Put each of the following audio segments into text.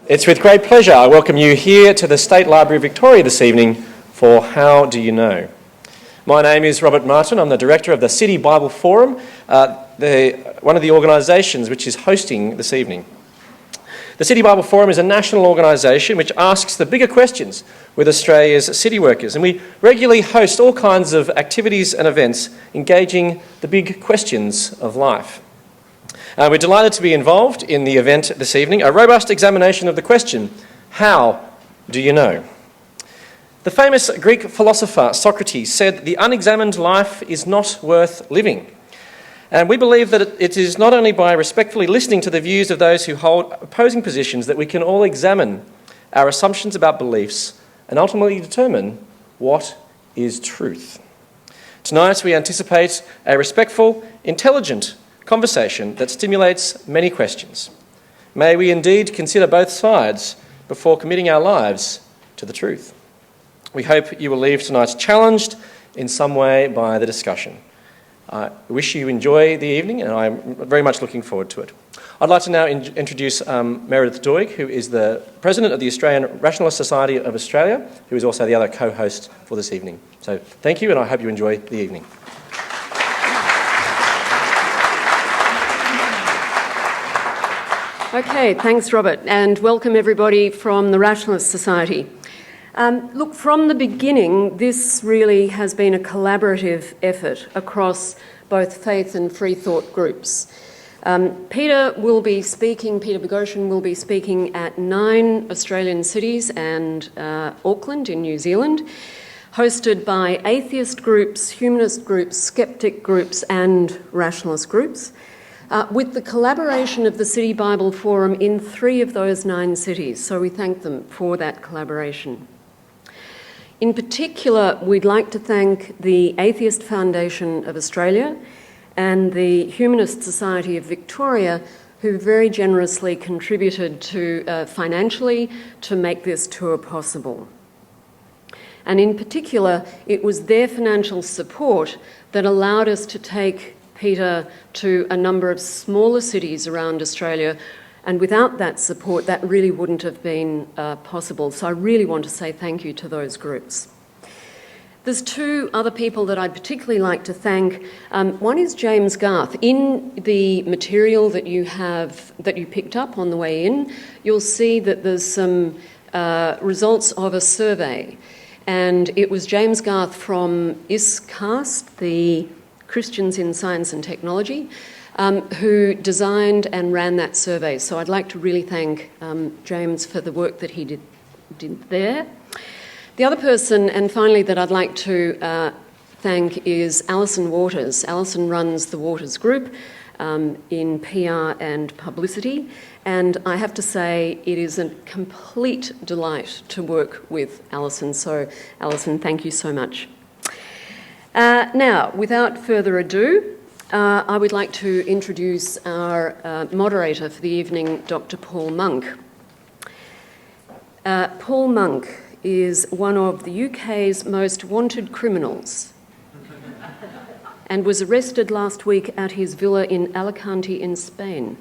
It's with great pleasure I welcome you here to the State Library of Victoria this evening for How Do You Know? My name is Robert Martin. I'm the Director of the City Bible Forum, one of the organisations which is hosting this evening. The City Bible Forum is a national organisation which asks the bigger questions with Australia's city workers, and we regularly host all kinds of activities and events engaging the big questions of life. We're delighted to be involved in the event this evening, a robust examination of the question, how do you know? The famous Greek philosopher Socrates said, "The unexamined life is not worth living." And we believe that it is not only by respectfully listening to the views of those who hold opposing positions that we can all examine our assumptions about beliefs and ultimately determine what is truth. Tonight we anticipate a respectful, intelligent conversation that stimulates many questions. May we indeed consider both sides before committing our lives to the truth. We hope you will leave tonight challenged in some way by the discussion. I wish you enjoy the evening, and I'm very much looking forward to it. I'd like to now introduce Meredith Doig, who is the President of the Australian Rationalist Society of Australia, who is also the other co-host for this evening. So thank you, and I hope you enjoy the evening. Okay, thanks Robert, and welcome everybody from the Rationalist Society. Look, from the beginning, this really has been a collaborative effort across both faith and free thought groups. Peter Boghossian will be speaking at 9 Australian cities and Auckland in New Zealand, hosted by atheist groups, humanist groups, skeptic groups and rationalist groups, with the collaboration of the City Bible Forum in 3 of those 9 cities, so we thank them for that collaboration. In particular, we'd like to thank the Atheist Foundation of Australia and the Humanist Society of Victoria, who very generously contributed financially to make this tour possible. And in particular, it was their financial support that allowed us to take Peter to a number of smaller cities around Australia, and without that support, that really wouldn't have been possible. So I really want to say thank you to those groups. There's 2 other people that I'd particularly like to thank. One is James Garth. In the material that you picked up on the way in, you'll see that there's some results of a survey, and it was James Garth from ISCAST, the Christians in Science and Technology, who designed and ran that survey. So I'd like to really thank James for the work that he did there. The other person, and finally, that I'd like to thank is Alison Waters. Alison runs the Waters Group in PR and publicity, and I have to say it is a complete delight to work with Alison. So Alison, thank you so much. Now, without further ado, I would like to introduce our moderator for the evening, Dr. Paul Monk. Paul Monk is one of the UK's most wanted criminals and was arrested last week at his villa in Alicante in Spain.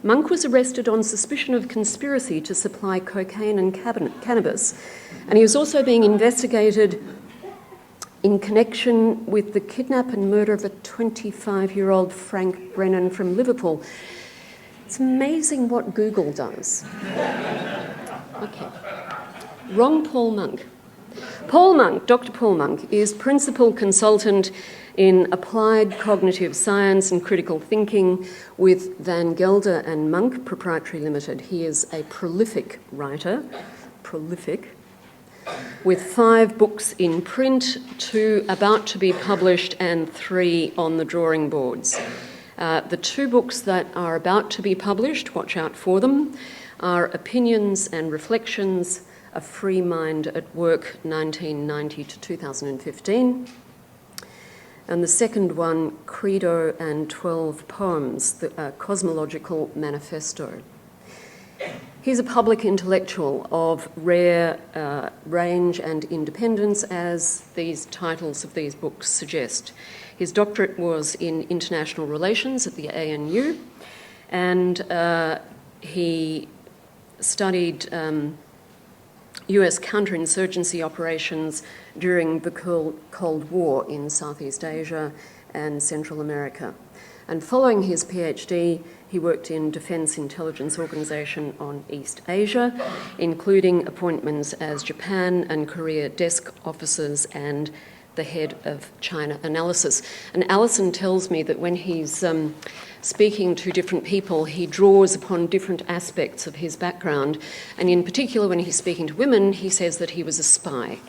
Monk was arrested on suspicion of conspiracy to supply cocaine and cannabis, and he was also being investigated in connection with the kidnap and murder of a 25-year-old Frank Brennan from Liverpool. It's amazing what Google does. Okay. Wrong Paul Monk. Paul Monk, Dr. Paul Monk, is Principal Consultant in Applied Cognitive Science and Critical Thinking with Van Gelder and Monk Proprietary Limited. He is a prolific writer, with 5 books in print, 2 about to be published and 3 on the drawing boards. The 2 books that are about to be published, watch out for them, are Opinions and Reflections, A Free Mind at Work, 1990 to 2015. And the second one, Credo and 12 Poems, the Cosmological Manifesto. He's a public intellectual of rare range and independence, as these titles of these books suggest. His doctorate was in international relations at the ANU, and he studied US counterinsurgency operations during the Cold War in Southeast Asia and Central America. And following his PhD, he worked in Defence Intelligence Organisation on East Asia, including appointments as Japan and Korea desk officers and the head of China analysis. And Alison tells me that when he's speaking to different people, he draws upon different aspects of his background. And in particular, when he's speaking to women, he says that he was a spy.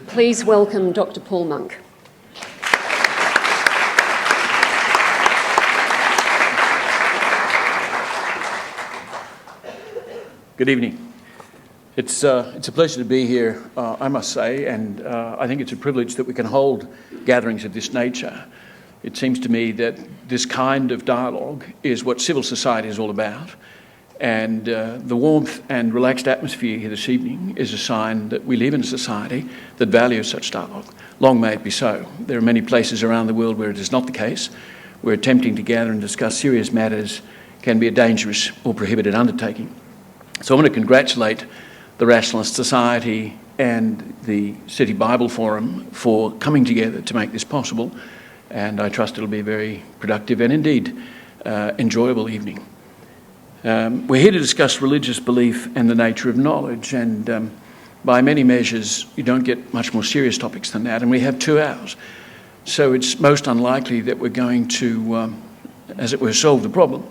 Please welcome Dr. Paul Monk. Good evening. It's a pleasure to be here, I must say, and I think it's a privilege that we can hold gatherings of this nature. It seems to me that this kind of dialogue is what civil society is all about, and the warmth and relaxed atmosphere here this evening is a sign that we live in a society that values such dialogue. Long may it be so. There are many places around the world where it is not the case, where attempting to gather and discuss serious matters can be a dangerous or prohibited undertaking. So I want to congratulate the Rationalist Society and the City Bible Forum for coming together to make this possible, and I trust it'll be a very productive and indeed enjoyable evening. We're here to discuss religious belief and the nature of knowledge, and by many measures you don't get much more serious topics than that, and we have 2 hours. So it's most unlikely that we're going to, as it were, solve the problem.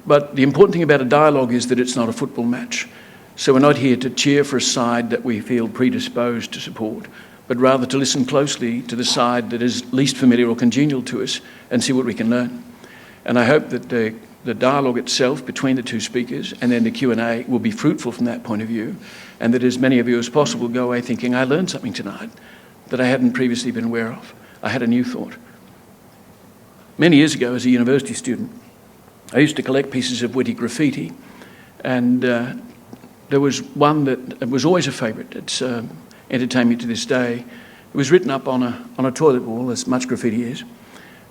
But the important thing about a dialogue is that it's not a football match. So we're not here to cheer for a side that we feel predisposed to support, but rather to listen closely to the side that is least familiar or congenial to us and see what we can learn. And I hope that the dialogue itself between the 2 speakers and then the Q&A will be fruitful from that point of view, and that as many of you as possible go away thinking, I learned something tonight that I hadn't previously been aware of. I had a new thought. Many years ago as a university student, I used to collect pieces of witty graffiti, and there was one that was always a favourite. It's entertained me to this day. It was written up on a toilet wall, as much graffiti is,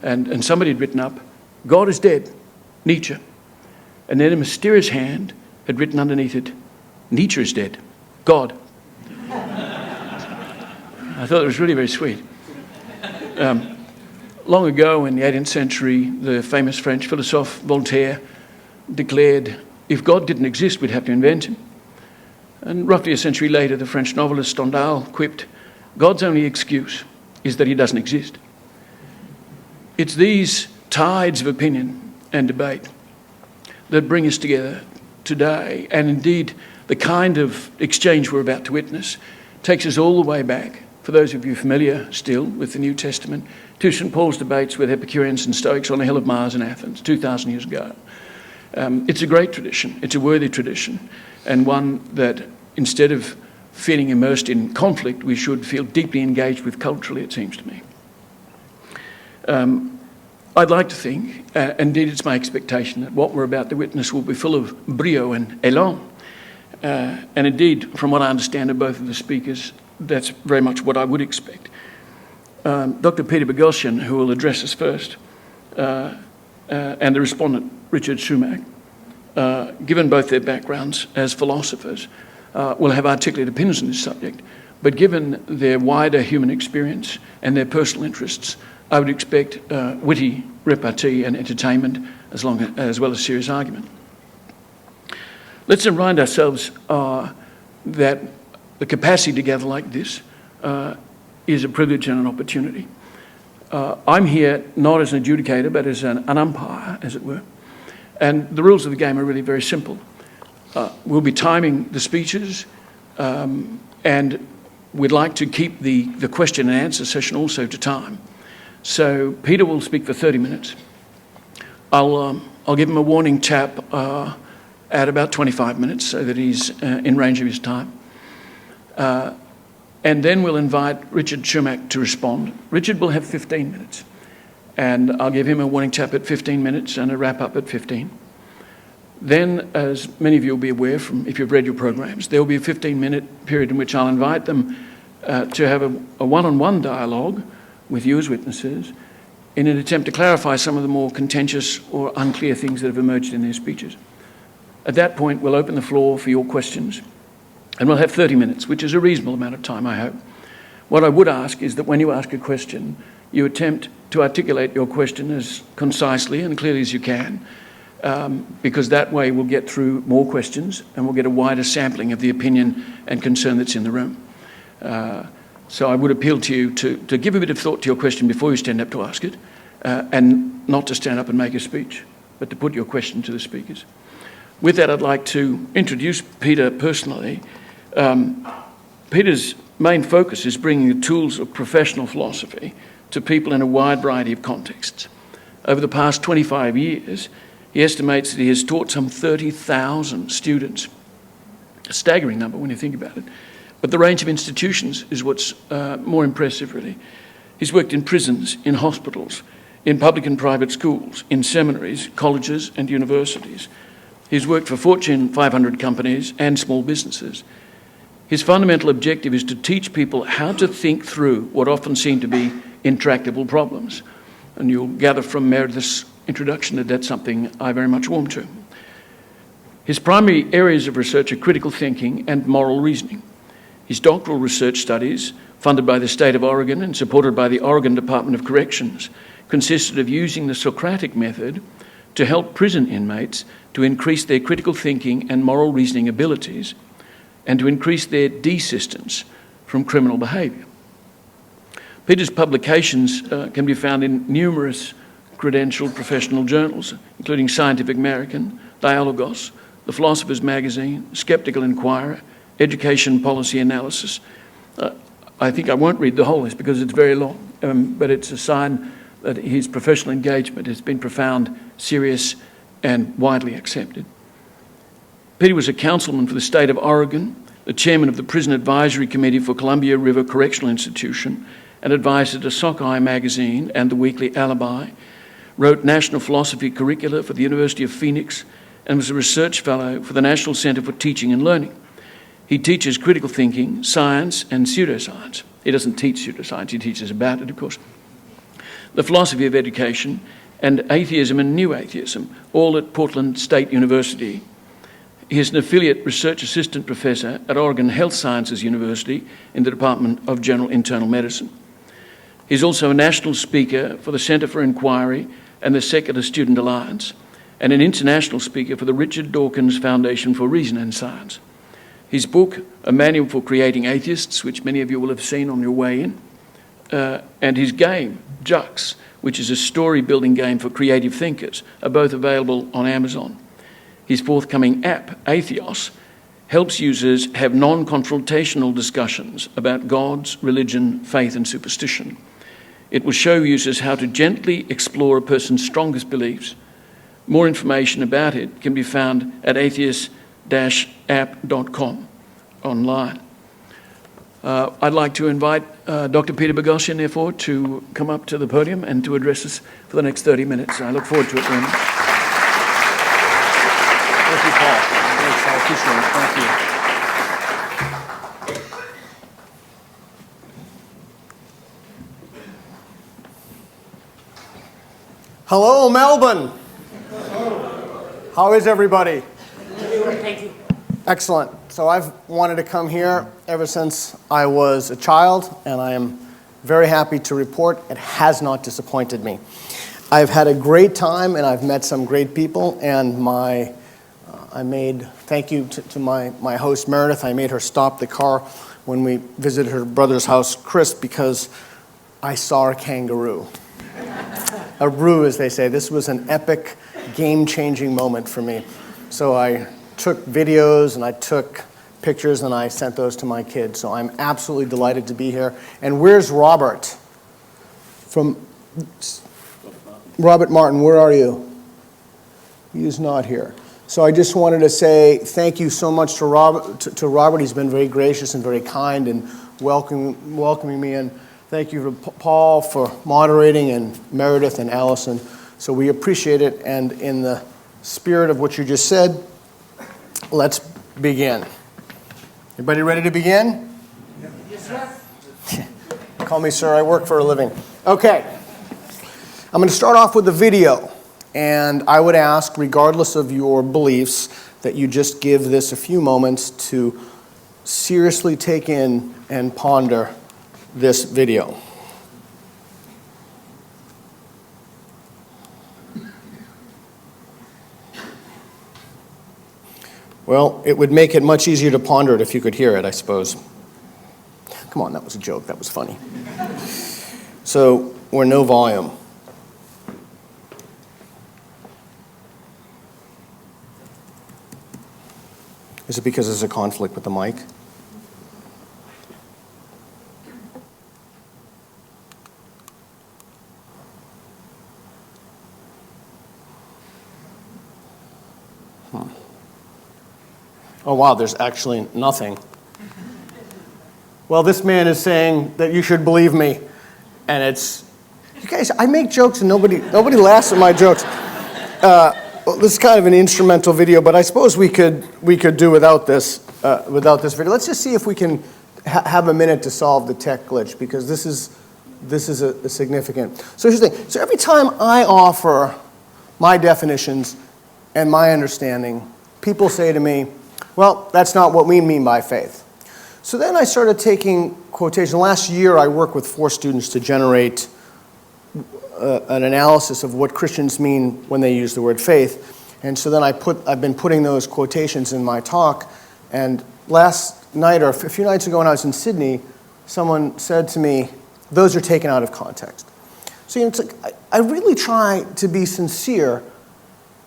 and somebody had written up, God is dead, Nietzsche. And then a mysterious hand had written underneath it, Nietzsche is dead, God. I thought it was really very sweet. Long ago in the 18th century, the famous French philosopher Voltaire declared, if God didn't exist, we'd have to invent him. And roughly a century later, the French novelist Stendhal quipped, God's only excuse is that he doesn't exist. It's these tides of opinion and debate that bring us together today, and indeed the kind of exchange we're about to witness takes us all the way back, for those of you familiar still with the New Testament, to St. Paul's debates with Epicureans and Stoics on the Hill of Mars in Athens 2,000 years ago. It's a great tradition, it's a worthy tradition, and one that instead of feeling immersed in conflict, we should feel deeply engaged with culturally, it seems to me. I'd like to think, indeed it's my expectation, that what we're about to witness will be full of brio and élan. And indeed, from what I understand of both of the speakers, that's very much what I would expect. Dr. Peter Boghossian, who will address us first, and the respondent, Richard Shumack, given both their backgrounds as philosophers, will have articulate opinions on this subject. But given their wider human experience and their personal interests, I would expect witty repartee and entertainment as well as serious argument. Let's remind ourselves that the capacity to gather like this is a privilege and an opportunity. I'm here not as an adjudicator, but as an umpire, as it were. And the rules of the game are really very simple. We'll be timing the speeches, and we'd like to keep the question and answer session also to time. So Peter will speak for 30 minutes. I'll give him a warning tap at about 25 minutes so that he's in range of his time. And then we'll invite Richard Shumack to respond. Richard will have 15 minutes. And I'll give him a warning tap at 15 minutes and a wrap-up at 15. Then, as many of you will be aware from if you've read your programs, there will be a 15-minute period in which I'll invite them to have a one-on-one dialogue with you as witnesses in an attempt to clarify some of the more contentious or unclear things that have emerged in their speeches. At that point, we'll open the floor for your questions, and we'll have 30 minutes, which is a reasonable amount of time, I hope. What I would ask is that when you ask a question, you attempt to articulate your question as concisely and clearly as you can, because that way we'll get through more questions and we'll get a wider sampling of the opinion and concern that's in the room. So I would appeal to you to give a bit of thought to your question before you stand up to ask it, and not to stand up and make a speech, but to put your question to the speakers. With that, I'd like to introduce Peter personally. Peter's main focus is bringing the tools of professional philosophy to people in a wide variety of contexts. Over the past 25 years, he estimates that he has taught some 30,000 students, a staggering number when you think about it. But the range of institutions is what's more impressive, really. He's worked in prisons, in hospitals, in public and private schools, in seminaries, colleges and universities. He's worked for Fortune 500 companies and small businesses. His fundamental objective is to teach people how to think through what often seem to be intractable problems. And you'll gather from Meredith's introduction that that's something I very much warm to. His primary areas of research are critical thinking and moral reasoning. His doctoral research studies, funded by the state of Oregon and supported by the Oregon Department of Corrections, consisted of using the Socratic method to help prison inmates to increase their critical thinking and moral reasoning abilities and to increase their desistance from criminal behaviour. Peter's publications can be found in numerous credentialed professional journals, including Scientific American, Dialogos, The Philosopher's Magazine, Skeptical Inquirer, Education Policy Analysis. I think I won't read the whole list because it's very long, but it's a sign that his professional engagement has been profound, serious, and widely accepted. Peter was a councilman for the state of Oregon, the chairman of the Prison Advisory Committee for Columbia River Correctional Institution, and advisor to Sockeye Magazine and the Weekly Alibi, wrote national philosophy curricula for the University of Phoenix, and was a research fellow for the National Centre for Teaching and Learning. He teaches critical thinking, science, and pseudoscience. He doesn't teach pseudoscience, he teaches about it, of course. The philosophy of education, and atheism and new atheism, all at Portland State University. He is an affiliate research assistant professor at Oregon Health Sciences University in the Department of General Internal Medicine. He's also a national speaker for the Centre for Inquiry and the Secular Student Alliance, and an international speaker for the Richard Dawkins Foundation for Reason and Science. His book, A Manual for Creating Atheists, which many of you will have seen on your way in, and his game, Jux, which is a story-building game for creative thinkers, are both available on Amazon. His forthcoming app, Atheos, helps users have non-confrontational discussions about gods, religion, faith and superstition. It will show users how to gently explore a person's strongest beliefs. More information about it can be found at atheist-app.com online. I'd like to invite Dr. Peter Boghossian, therefore, to come up to the podium and to address us for the next 30 minutes. I look forward to it very much. Thank you, Paul. I appreciate it. Thank you. Hello, Melbourne. How is everybody? Thank you. Excellent. So I've wanted to come here ever since I was a child, and I am very happy to report it has not disappointed me. I've had a great time, and I've met some great people, and thank you to my host, Meredith. I made her stop the car when we visited her brother's house, Chris, because I saw a kangaroo. A roo, as they say. This was an epic, game-changing moment for me. So I took videos and I took pictures and I sent those to my kids. So I'm absolutely delighted to be here. And where's Robert? Robert Martin, where are you? He's not here. So I just wanted to say thank you so much to Robert. He's been very gracious and very kind and welcoming me in. Thank you to Paul for moderating, and Meredith and Allison. So we appreciate it. And in the spirit of what you just said, let's begin. Everybody ready to begin? Yes, sir. Call me sir, I work for a living. Okay. I'm going to start off with a video. And I would ask, regardless of your beliefs, that you just give this a few moments to seriously take in and ponder this video. Well, it would make it much easier to ponder it if you could hear it, I suppose. Come on, that was a joke. That was funny. So, or no volume. Is it because there's a conflict with the mic? Oh, wow, there's actually nothing. Well, this man is saying that you should believe me. And it's, you guys, I make jokes and nobody laughs at my jokes. Well, this is kind of an instrumental video, but I suppose we could do without this video. Let's just see if we can have a minute to solve the tech glitch, because this is a significant. So here's the thing. So every time I offer my definitions and my understanding, people say to me, well, that's not what we mean by faith. So then I started taking quotations. Last year, I worked with 4 students to generate an analysis of what Christians mean when they use the word faith. And so then I've been putting those quotations in my talk. And last night, or a few nights ago when I was in Sydney, someone said to me, those are taken out of context. So it's like, I really try to be sincere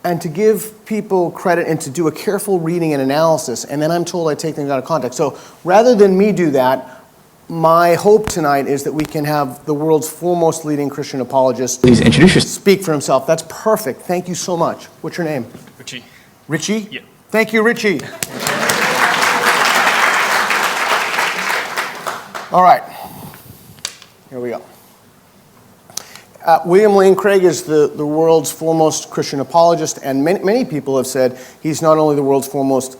and to give people credit and to do a careful reading and analysis, and then I'm told I take things out of context. So rather than me do that, my hope tonight is that we can have the world's foremost leading Christian apologist Please introduce yourself. Speak for himself. That's perfect. Thank you so much. What's your name? Richie. Richie? Yeah. Thank you, Richie. All right. Here we go. William Lane Craig is the world's foremost Christian apologist, and many people have said he's not only the world's foremost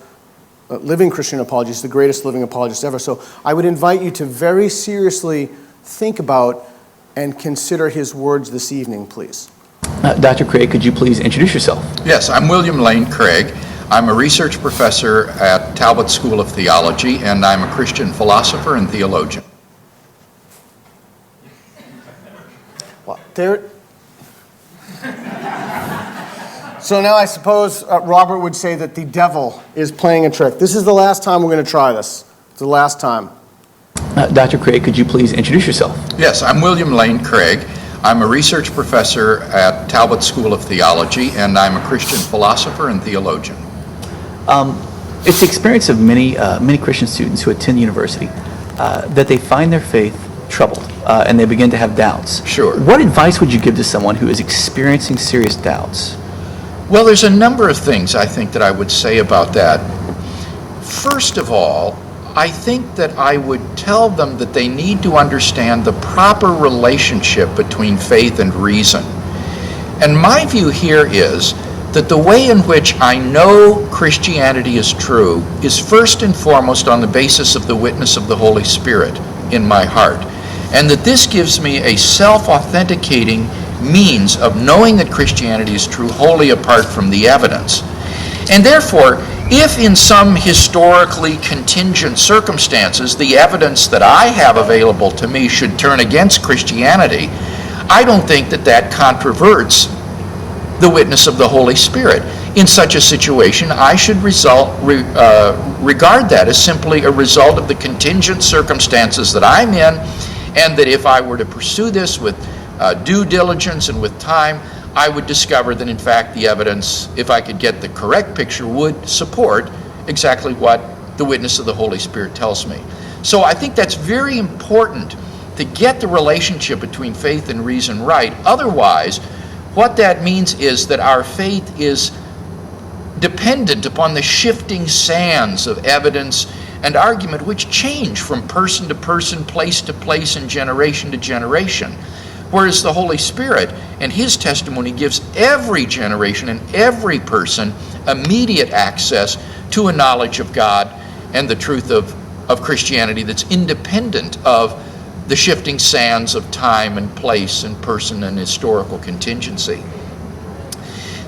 living Christian apologist, the greatest living apologist ever. So I would invite you to very seriously think about and consider his words this evening, please. Dr. Craig, could you please introduce yourself? Yes, I'm William Lane Craig. I'm a research professor at Talbot School of Theology, and I'm a Christian philosopher and theologian. Well, so now I suppose Robert would say that the devil is playing a trick. This is the last time we're going to try this. It's the last time. Dr. Craig, could you please introduce yourself? Yes, I'm William Lane Craig. I'm a research professor at Talbot School of Theology, and I'm a Christian philosopher and theologian. It's the experience of many Christian students who attend university that they find their faith troubled and they begin to have doubts. Sure. What advice would you give to someone who is experiencing serious doubts? Well, there's a number of things I think that I would say about that. First of all, I think that I would tell them that they need to understand the proper relationship between faith and reason. And my view here is that the way in which I know Christianity is true is first and foremost on the basis of the witness of the Holy Spirit in my heart. And that this gives me a self-authenticating means of knowing that Christianity is true wholly apart from the evidence. And therefore, if in some historically contingent circumstances the evidence that I have available to me should turn against Christianity, I don't think that that controverts the witness of the Holy Spirit. In such a situation, I should regard that as simply a result of the contingent circumstances that I'm in, and that if I were to pursue this with due diligence and with time, I would discover that in fact the evidence, if I could get the correct picture, would support exactly what the witness of the Holy Spirit tells me. So I think that's very important to get the relationship between faith and reason right. Otherwise, what that means is that our faith is dependent upon the shifting sands of evidence and argument which change from person to person, place to place, and generation to generation. Whereas the Holy Spirit and His testimony gives every generation and every person immediate access to a knowledge of God and the truth of Christianity that's independent of the shifting sands of time and place and person and historical contingency.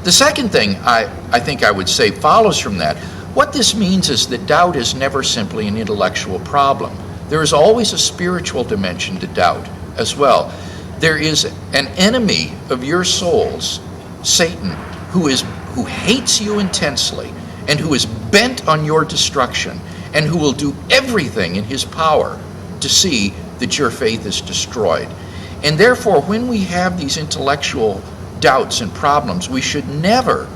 The second thing I think I would say follows from that. What this means is that doubt is never simply an intellectual problem. There is always a spiritual dimension to doubt as well. There is an enemy of your souls, Satan, who hates you intensely and who is bent on your destruction and who will do everything in his power to see that your faith is destroyed. And therefore, when we have these intellectual doubts and problems, we should never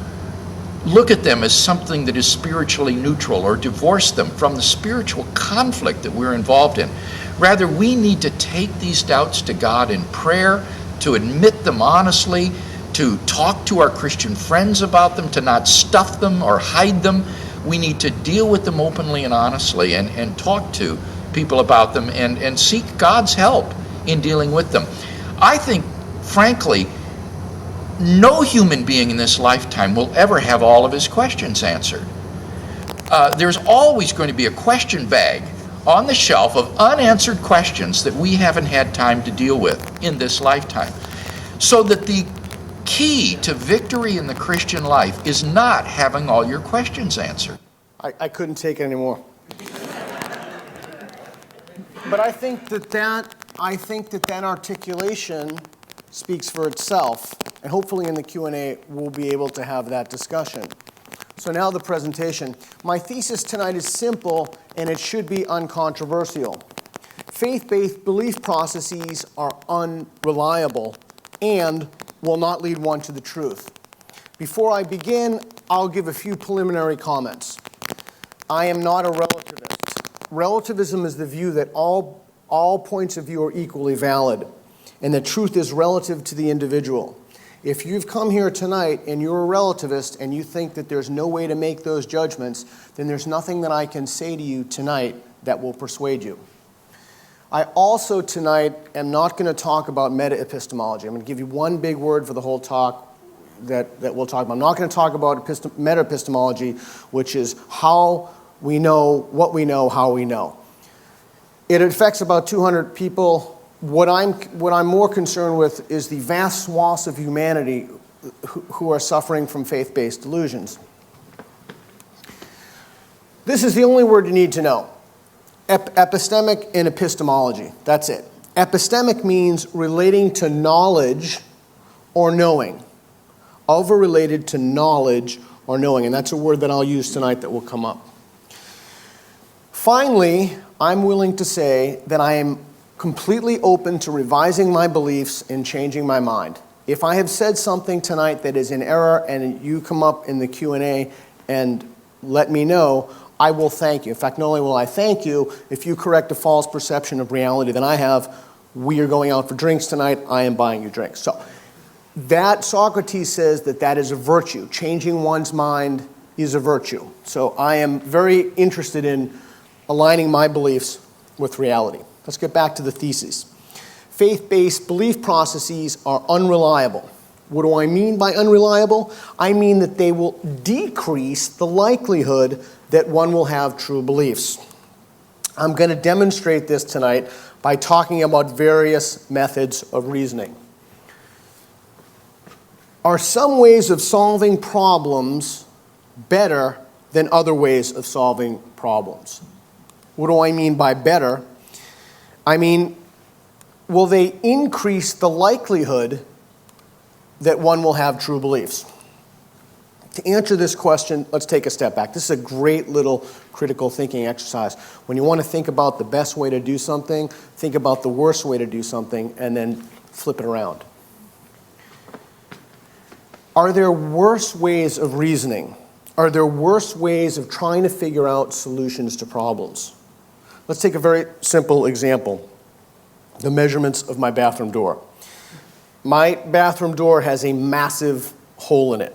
look at them as something that is spiritually neutral or divorce them from the spiritual conflict that we're involved in. Rather, we need to take these doubts to God in prayer, to admit them honestly, to talk to our Christian friends about them, to not stuff them or hide them. We need to deal with them openly and honestly and talk to people about them and seek God's help in dealing with them. I think, frankly, no human being in this lifetime will ever have all of his questions answered. There's always going to be a question bag on the shelf of unanswered questions that we haven't had time to deal with in this lifetime. So that the key to victory in the Christian life is not having all your questions answered. I couldn't take it anymore. But I think that articulation speaks for itself, and hopefully in the Q&A we'll be able to have that discussion. So now the presentation. My thesis tonight is simple, and it should be uncontroversial. Faith-based belief processes are unreliable and will not lead one to the truth. Before I begin, I'll give a few preliminary comments. I am not a relativist. Relativism is the view that all points of view are equally valid, and that truth is relative to the individual. If you've come here tonight and you're a relativist and you think that there's no way to make those judgments, then there's nothing that I can say to you tonight that will persuade you. I also tonight am not going to talk about meta-epistemology. I'm going to give you one big word for the whole talk that we'll talk about. I'm not going to talk about meta-epistemology, which is how we know what we know, how we know. It affects about 200 people. What I'm more concerned with is the vast swaths of humanity who are suffering from faith-based delusions. This is the only word you need to know. Epistemic and epistemology. That's it. Epistemic means relating to knowledge or knowing. Of or related to knowledge or knowing. And that's a word that I'll use tonight that will come up. Finally, I'm willing to say that I am completely open to revising my beliefs and changing my mind. If I have said something tonight that is in error and you come up in the Q&A and let me know, I will thank you. In fact, not only will I thank you, if you correct a false perception of reality that I have, we are going out for drinks tonight, I am buying you drinks. So that Socrates says that is a virtue. Changing one's mind is a virtue. So I am very interested in aligning my beliefs with reality. Let's get back to the thesis. Faith-based belief processes are unreliable. What do I mean by unreliable? I mean that they will decrease the likelihood that one will have true beliefs. I'm going to demonstrate this tonight by talking about various methods of reasoning. Are some ways of solving problems better than other ways of solving problems? What do I mean by better? I mean, will they increase the likelihood that one will have true beliefs? To answer this question, let's take a step back. This is a great little critical thinking exercise. When you want to think about the best way to do something, think about the worst way to do something, and then flip it around. Are there worse ways of reasoning? Are there worse ways of trying to figure out solutions to problems? Let's take a very simple example. The measurements of my bathroom door. My bathroom door has a massive hole in it.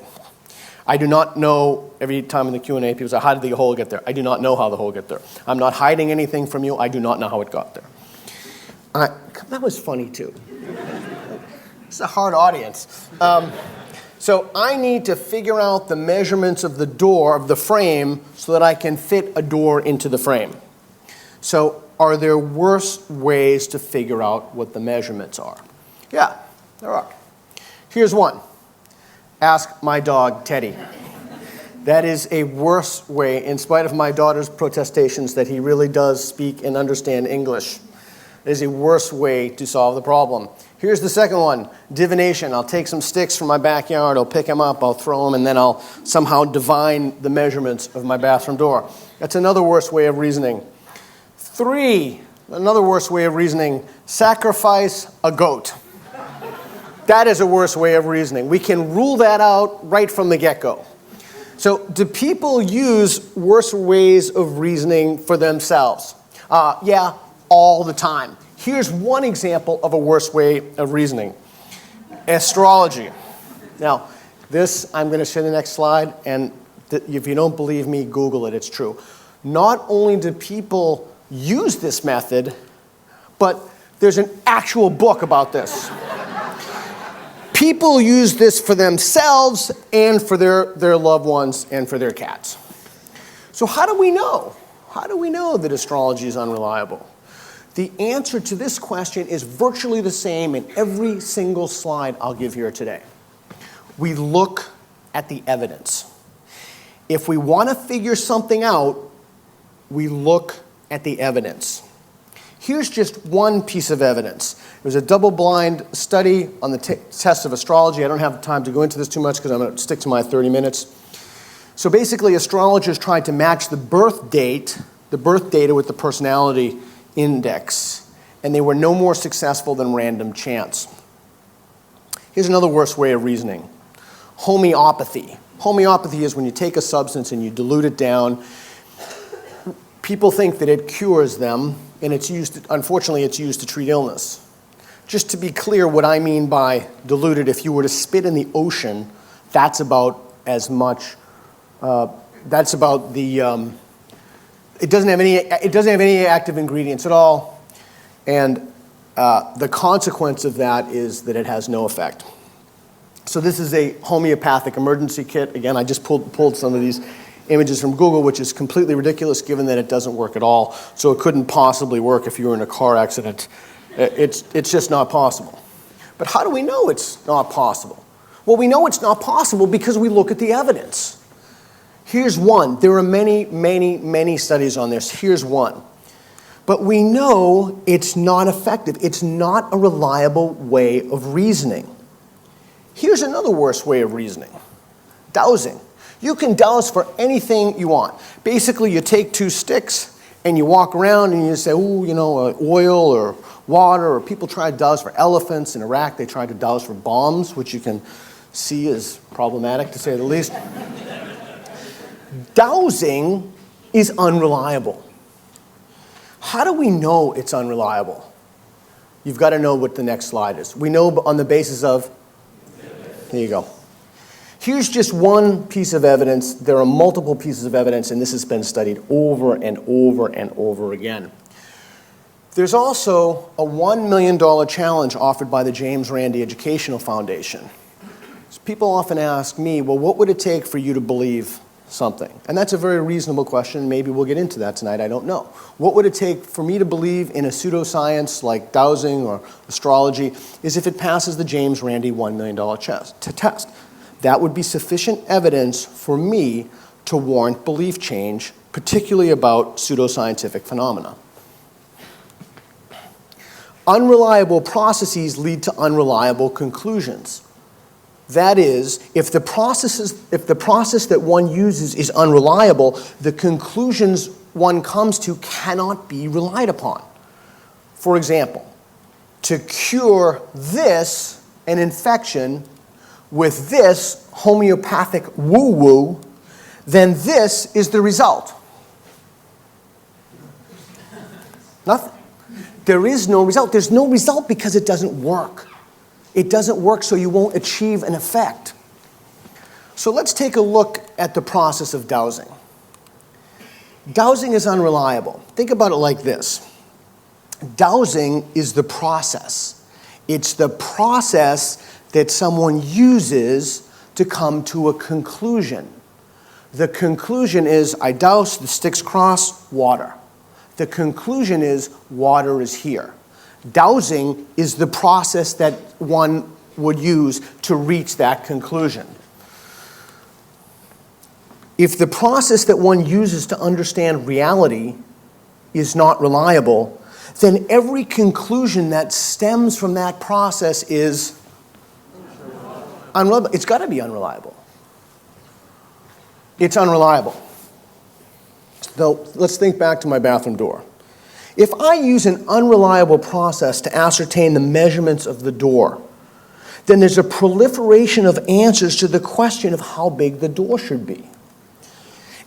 I do not know, every time in the Q&A people say, how did the hole get there? I do not know how the hole got there. I'm not hiding anything from you. I do not know how it got there. That was funny too. It's a hard audience. So I need to figure out the measurements of the door, of the frame, so that I can fit a door into the frame. So are there worse ways to figure out what the measurements are? Yeah, there are. Here's one. Ask my dog, Teddy. That is a worse way, in spite of my daughter's protestations that he really does speak and understand English. It is a worse way to solve the problem. Here's the second one, divination. I'll take some sticks from my backyard, I'll pick them up, I'll throw them, and then I'll somehow divine the measurements of my bathroom door. That's another worse way of reasoning. 3, another worse way of reasoning, sacrifice a goat. That is a worse way of reasoning. We can rule that out right from the get-go. So do people use worse ways of reasoning for themselves? Yeah, all the time. Here's one example of a worse way of reasoning. Astrology. Now, this, I'm going to show you the next slide, and if you don't believe me, Google it, it's true. Not only do people use this method, but there's an actual book about this. People use this for themselves and for their loved ones and for their cats. So how do we know? How do we know that astrology is unreliable? The answer to this question is virtually the same in every single slide I'll give here today. We look at the evidence. If we want to figure something out, we look at the evidence. Here's just one piece of evidence. It was a double-blind study on the test of astrology. I don't have time to go into this too much because I'm going to stick to my 30 minutes. So basically, astrologers tried to match the birth data with the personality index, and they were no more successful than random chance. Here's another worse way of reasoning. Homeopathy. Homeopathy is when you take a substance and you dilute it down. People think that it cures them, and unfortunately, it's used to treat illness. Just to be clear what I mean by diluted, if you were to spit in the ocean, that's about as much, it doesn't have any active ingredients at all, and the consequence of that is that it has no effect. So this is a homeopathic emergency kit. Again, I just pulled some of these images from Google, which is completely ridiculous given that it doesn't work at all. So it couldn't possibly work if you were in a car accident. It's just not possible. But how do we know it's not possible? Well, we know it's not possible because we look at the evidence. Here's one. There are many, many, many studies on this. Here's one. But we know it's not effective. It's not a reliable way of reasoning. Here's another worse way of reasoning. Dowsing. You can douse for anything you want. Basically, you take 2 sticks and you walk around and you say, oil or water, or people try to douse for elephants. In Iraq, they tried to douse for bombs, which you can see is problematic, to say the least. Dowsing is unreliable. How do we know it's unreliable? You've got to know what the next slide is. We know on the basis of, here you go. Here's just one piece of evidence. There are multiple pieces of evidence, and this has been studied over and over and over again. There's also a $1 million challenge offered by the James Randi Educational Foundation. So people often ask me, well, what would it take for you to believe something? And that's a very reasonable question. Maybe we'll get into that tonight. I don't know. What would it take for me to believe in a pseudoscience like dowsing or astrology is if it passes the James Randi $1 million test. That would be sufficient evidence for me to warrant belief change, particularly about pseudoscientific phenomena. Unreliable processes lead to unreliable conclusions. That is, if the process that one uses is unreliable, the conclusions one comes to cannot be relied upon. For example, to cure this, an infection, with this homeopathic woo-woo, then this is the result. Nothing. There is no result. There's no result because it doesn't work. It doesn't work, so you won't achieve an effect. So let's take a look at the process of dowsing. Dowsing is unreliable. Think about it like this. Dowsing is the process. It's the process that someone uses to come to a conclusion. The conclusion is, I douse, the sticks cross, water. The conclusion is, water is here. Dowsing is the process that one would use to reach that conclusion. if the process that one uses to understand reality is not reliable, then every conclusion that stems from that process is unreliable. It's got to be unreliable. It's unreliable. So let's think back to my bathroom door. If I use an unreliable process to ascertain the measurements of the door, then there's a proliferation of answers to the question of how big the door should be.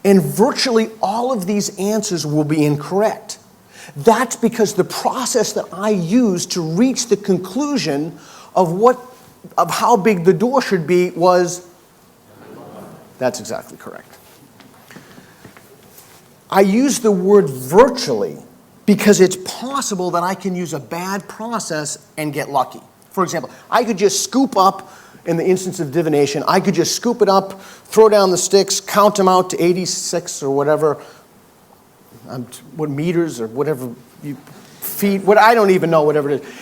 And virtually all of these answers will be incorrect. That's because the process that I used to reach the conclusion of how big the door should be was, that's exactly correct. I use the word virtually because it's possible that I can use a bad process and get lucky. For example, I could just scoop up, in the instance of divination, I could just scoop it up, throw down the sticks, count them out to 86 or whatever, what meters or whatever feet, I don't even know, whatever it is.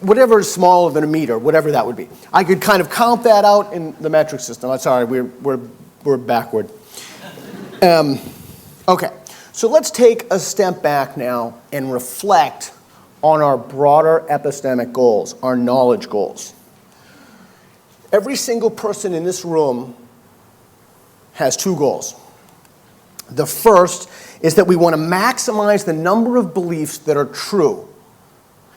Whatever is smaller than a meter, whatever that would be. I could kind of count that out in the metric system. I'm sorry, we're backward. Okay, so let's take a step back now and reflect on our broader epistemic goals, our knowledge goals. Every single person in this room has two goals. The first is that we want to maximize the number of beliefs that are true.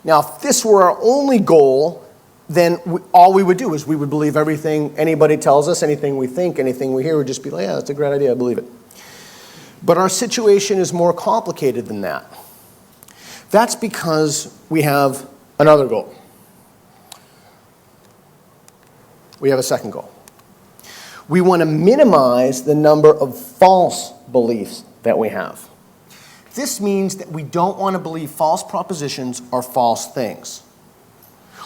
Now, if this were our only goal, then all we would do is we would believe everything anybody tells us, anything we think, anything we hear, would just be like, yeah, that's a great idea, I believe it. But our situation is more complicated than that. That's because we have another goal. We have a second goal. We want to minimize the number of false beliefs that we have. This means that we don't want to believe false propositions or false things.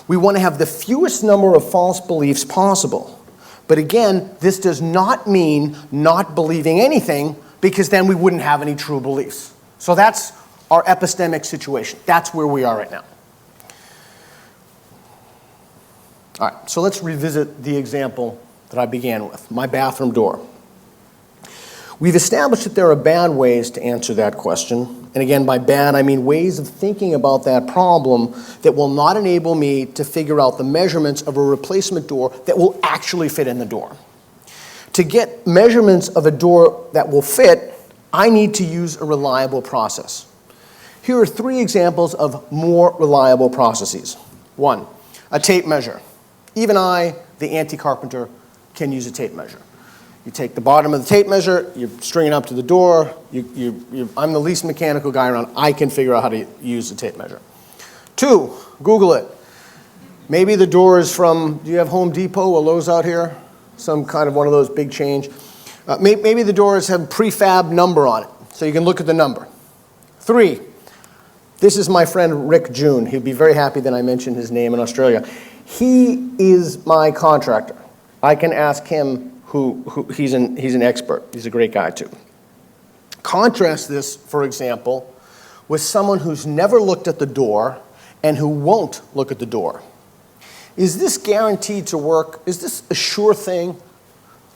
We want to have the fewest number of false beliefs possible. But again, this does not mean not believing anything, because then we wouldn't have any true beliefs. So that's our epistemic situation. That's where we are right now. All right, so let's revisit the example that I began with, my bathroom door. We've established that there are bad ways to answer that question. And again, by bad, I mean ways of thinking about that problem that will not enable me to figure out the measurements of a replacement door that will actually fit in the door. To get measurements of a door that will fit, I need to use a reliable process. Here are three examples of more reliable processes. One, a tape measure. Even I, the anti-carpenter, can use a tape measure. You take the bottom of the tape measure, you string it up to the door. I'm the least mechanical guy around. I can figure out how to use the tape measure. Two, Google it. Maybe the door is from, do you have Home Depot or Lowe's out here? Some kind of one of those big change. Maybe the doors have prefab number on it, so you can look at the number. Three, this is my friend Rick June. He'd be very happy that I mentioned his name in Australia. He is my contractor. I can ask him who he's an expert. He's a great guy too. Contrast this, for example, with someone who's never looked at the door and who won't look at the door. Is this guaranteed to work? Is this a sure thing?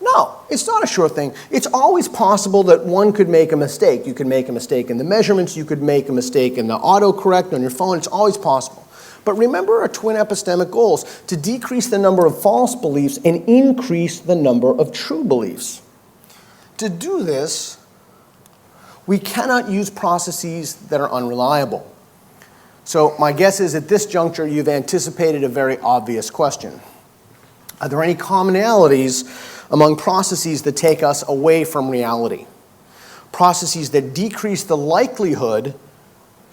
No, it's not a sure thing. It's always possible that one could make a mistake. You could make a mistake in the measurements. You could make a mistake in the autocorrect on your phone. It's always possible. But remember our twin epistemic goals, to decrease the number of false beliefs and increase the number of true beliefs. To do this, we cannot use processes that are unreliable. So my guess is at this juncture you've anticipated a very obvious question. Are there any commonalities among processes that take us away from reality? Processes that decrease the likelihood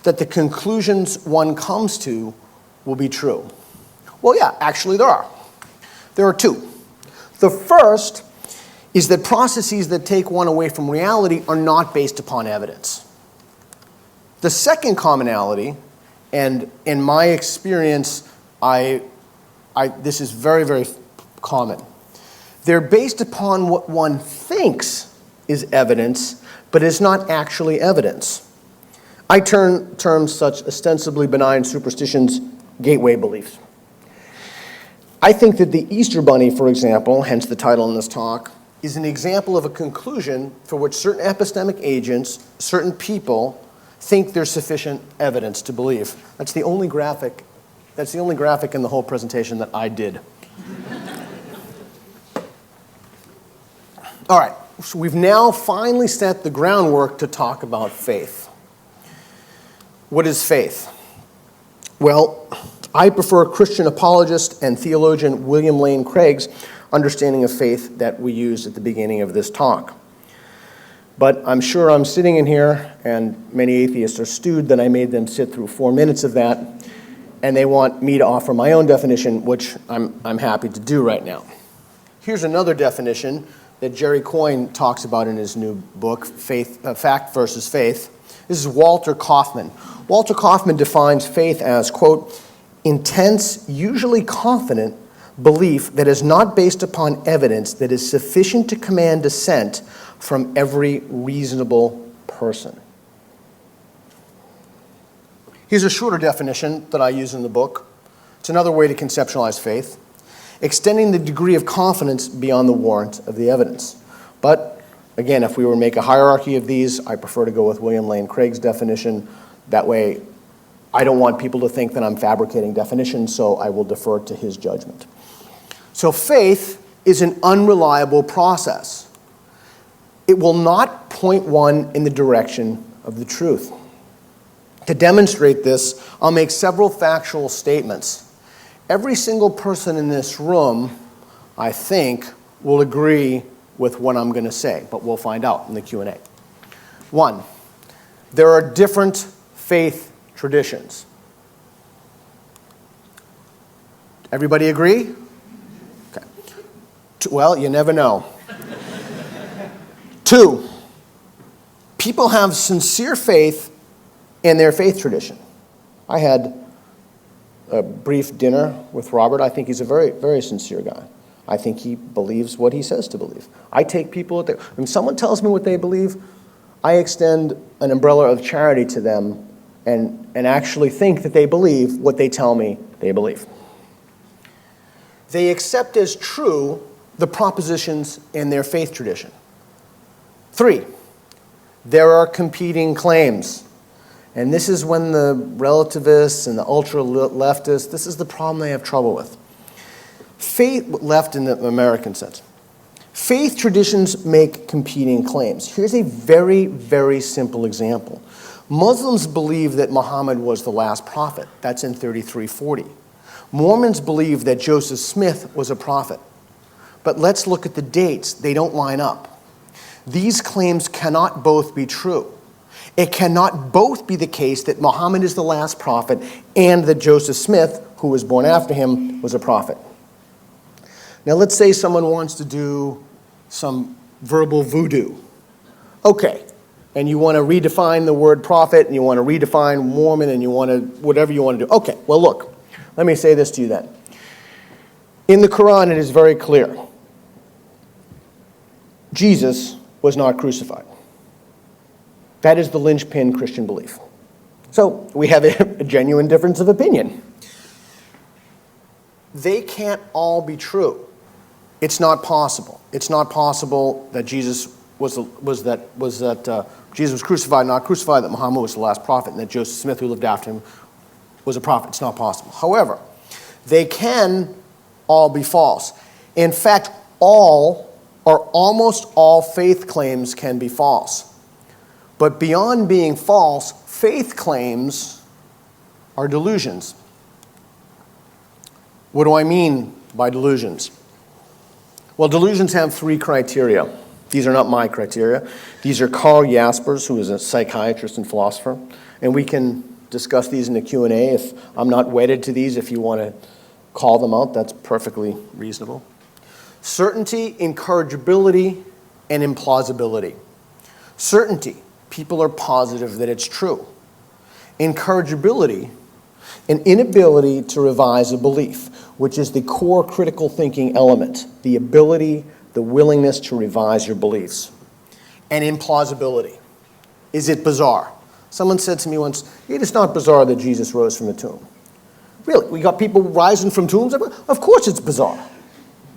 that the conclusions one comes to will be true? Well, yeah, actually there are. There are two. The first is that processes that take one away from reality are not based upon evidence. The second commonality, and in my experience, this is very, very common. They're based upon what one thinks is evidence, but is not actually evidence. I term such ostensibly benign superstitions gateway beliefs. I think that the Easter Bunny, for example, hence the title in this talk, is an example of a conclusion for which certain epistemic agents, certain people, think there's sufficient evidence to believe. That's the only graphic in the whole presentation that I did. All right, so we've now finally set the groundwork to talk about faith. What is faith? Well, I prefer Christian apologist and theologian William Lane Craig's understanding of faith that we used at the beginning of this talk. But I'm sure I'm sitting in here, and many atheists are stewed that I made them sit through 4 minutes of that, and they want me to offer my own definition, which I'm happy to do right now. Here's another definition that Jerry Coyne talks about in his new book, Fact versus Faith. This is Walter Kaufman. Walter Kaufman defines faith as, quote, intense, usually confident belief that is not based upon evidence that is sufficient to command assent from every reasonable person. Here's a shorter definition that I use in the book. It's another way to conceptualize faith, extending the degree of confidence beyond the warrant of the evidence. But again, if we were to make a hierarchy of these, I prefer to go with William Lane Craig's definition. That way, I don't want people to think that I'm fabricating definitions, so I will defer to his judgment. So faith is an unreliable process. It will not point one in the direction of the truth. To demonstrate this, I'll make several factual statements. Every single person in this room, I think, will agree with what I'm going to say, but we'll find out in the Q&A. 1, there are different faith traditions. Everybody agree? Okay. Well, you never know. 2, people have sincere faith in their faith tradition. I had a brief dinner with Robert. I think he's a very, very sincere guy. I think he believes what he says to believe. I take people at their... When someone tells me what they believe, I extend an umbrella of charity to them and actually think that they believe what they tell me they believe. They accept as true the propositions in their faith tradition. 3, there are competing claims. And this is when the relativists and the ultra-leftists, this is the problem they have trouble with. Faith, left in the American sense. Faith traditions make competing claims. Here's a very, very simple example. Muslims believe that Muhammad was the last prophet. That's in 3340. Mormons believe that Joseph Smith was a prophet. But let's look at the dates. They don't line up. These claims cannot both be true. It cannot both be the case that Muhammad is the last prophet and that Joseph Smith, who was born after him, was a prophet. Now let's say someone wants to do some verbal voodoo. Okay, and you want to redefine the word prophet, and you want to redefine Mormon, and you want to, whatever you want to do. Okay, well look, let me say this to you then. In the Quran, it is very clear. Jesus was not crucified. That is the linchpin Christian belief. So we have a genuine difference of opinion. They can't all be true. It's not possible. It's not possible that Jesus was crucified, not crucified, that Muhammad was the last prophet, and that Joseph Smith, who lived after him, was a prophet. It's not possible. However, they can all be false. In fact, all or almost all faith claims can be false. But beyond being false, faith claims are delusions. What do I mean by delusions? Well, delusions have 3 criteria. These are not my criteria. These are Carl Jasper's, who is a psychiatrist and philosopher. And we can discuss these in the Q&A. If I'm not wedded to these, if you want to call them out, that's perfectly reasonable. Certainty, incorrigibility, and implausibility. Certainty. People are positive that it's true. Incorrigibility, an inability to revise a belief, which is the core critical thinking element, the ability, the willingness to revise your beliefs. And implausibility. Is it bizarre? Someone said to me once, it is not bizarre that Jesus rose from the tomb. Really? We got people rising from tombs? Of course it's bizarre.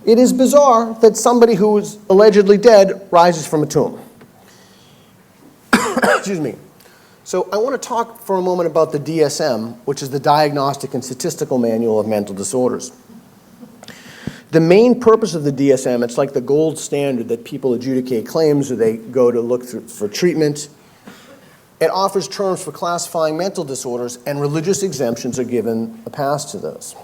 It is bizarre that somebody who is allegedly dead rises from a tomb. Excuse me. So I want to talk for a moment about the DSM, which is the Diagnostic and Statistical Manual of Mental Disorders. The main purpose of the DSM, it's like the gold standard that people adjudicate claims or they go to look for treatment. It offers terms for classifying mental disorders, and religious exemptions are given a pass to those.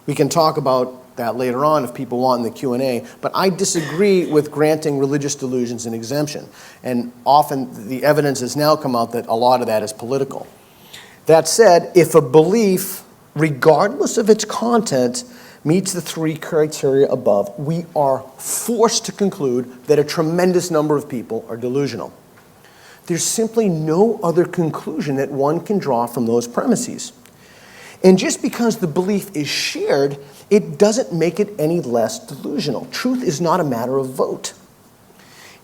We can talk about that later on if people want in the Q&A, but I disagree with granting religious delusions an exemption. And often the evidence has now come out that a lot of that is political. That said, if a belief, regardless of its content, meets the three criteria above, we are forced to conclude that a tremendous number of people are delusional. There's simply no other conclusion that one can draw from those premises. And just because the belief is shared, it doesn't make it any less delusional. Truth is not a matter of vote.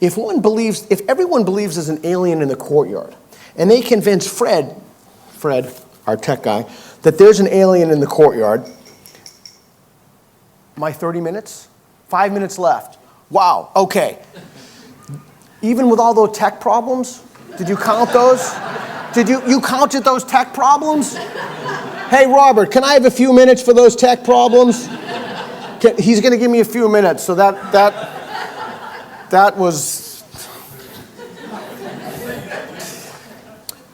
If everyone believes there's an alien in the courtyard, and they convince Fred, our tech guy, that there's an alien in the courtyard, my 30 minutes? 5 minutes left. Wow, okay. Even with all those tech problems, did you count those? You counted those tech problems? Hey, Robert, can I have a few minutes for those tech problems? He's going to give me a few minutes, so that was...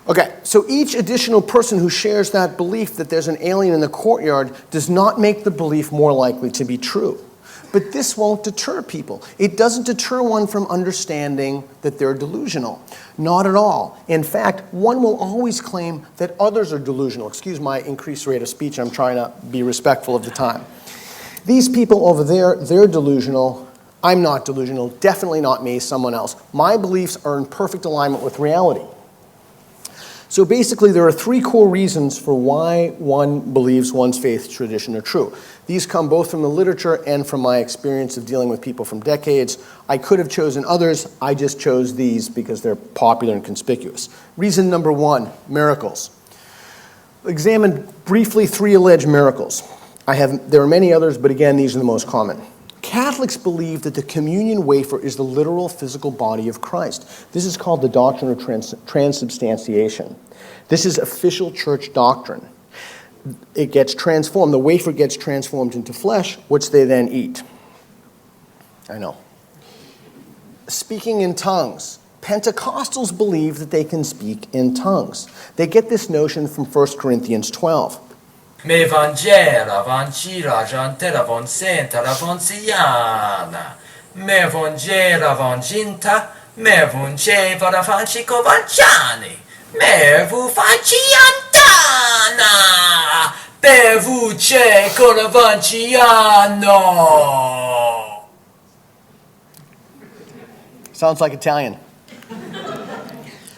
Okay, so each additional person who shares that belief that there's an alien in the courtyard does not make the belief more likely to be true. But this won't deter people. It doesn't deter one from understanding that they're delusional. Not at all. In fact, one will always claim that others are delusional. Excuse my increased rate of speech. I'm trying to be respectful of the time. These people over there, they're delusional. I'm not delusional. Definitely not me, someone else. My beliefs are in perfect alignment with reality. So basically, there are three core reasons for why one believes one's faith tradition are true. These come both from the literature and from my experience of dealing with people from decades. I could have chosen others. I just chose these because they're popular and conspicuous. Reason number one, miracles. Examine briefly three alleged miracles. There are many others, but again, these are the most common. Catholics believe that the communion wafer is the literal physical body of Christ. This is called the doctrine of transubstantiation. This is official church doctrine. It gets transformed. The wafer gets transformed into flesh, which they then eat. I know. Speaking in tongues. Pentecostals believe that they can speak in tongues. They get this notion from 1 Corinthians 12. Me Vangela, Vancira, Jantera, Vonsenta, Vanciana. Me Vangela, Vancinta, me Vunceva, Vancico, Vanciani. Me Vu Fanciantana. Pe Vuce, Cola Vanciano. Sounds like Italian.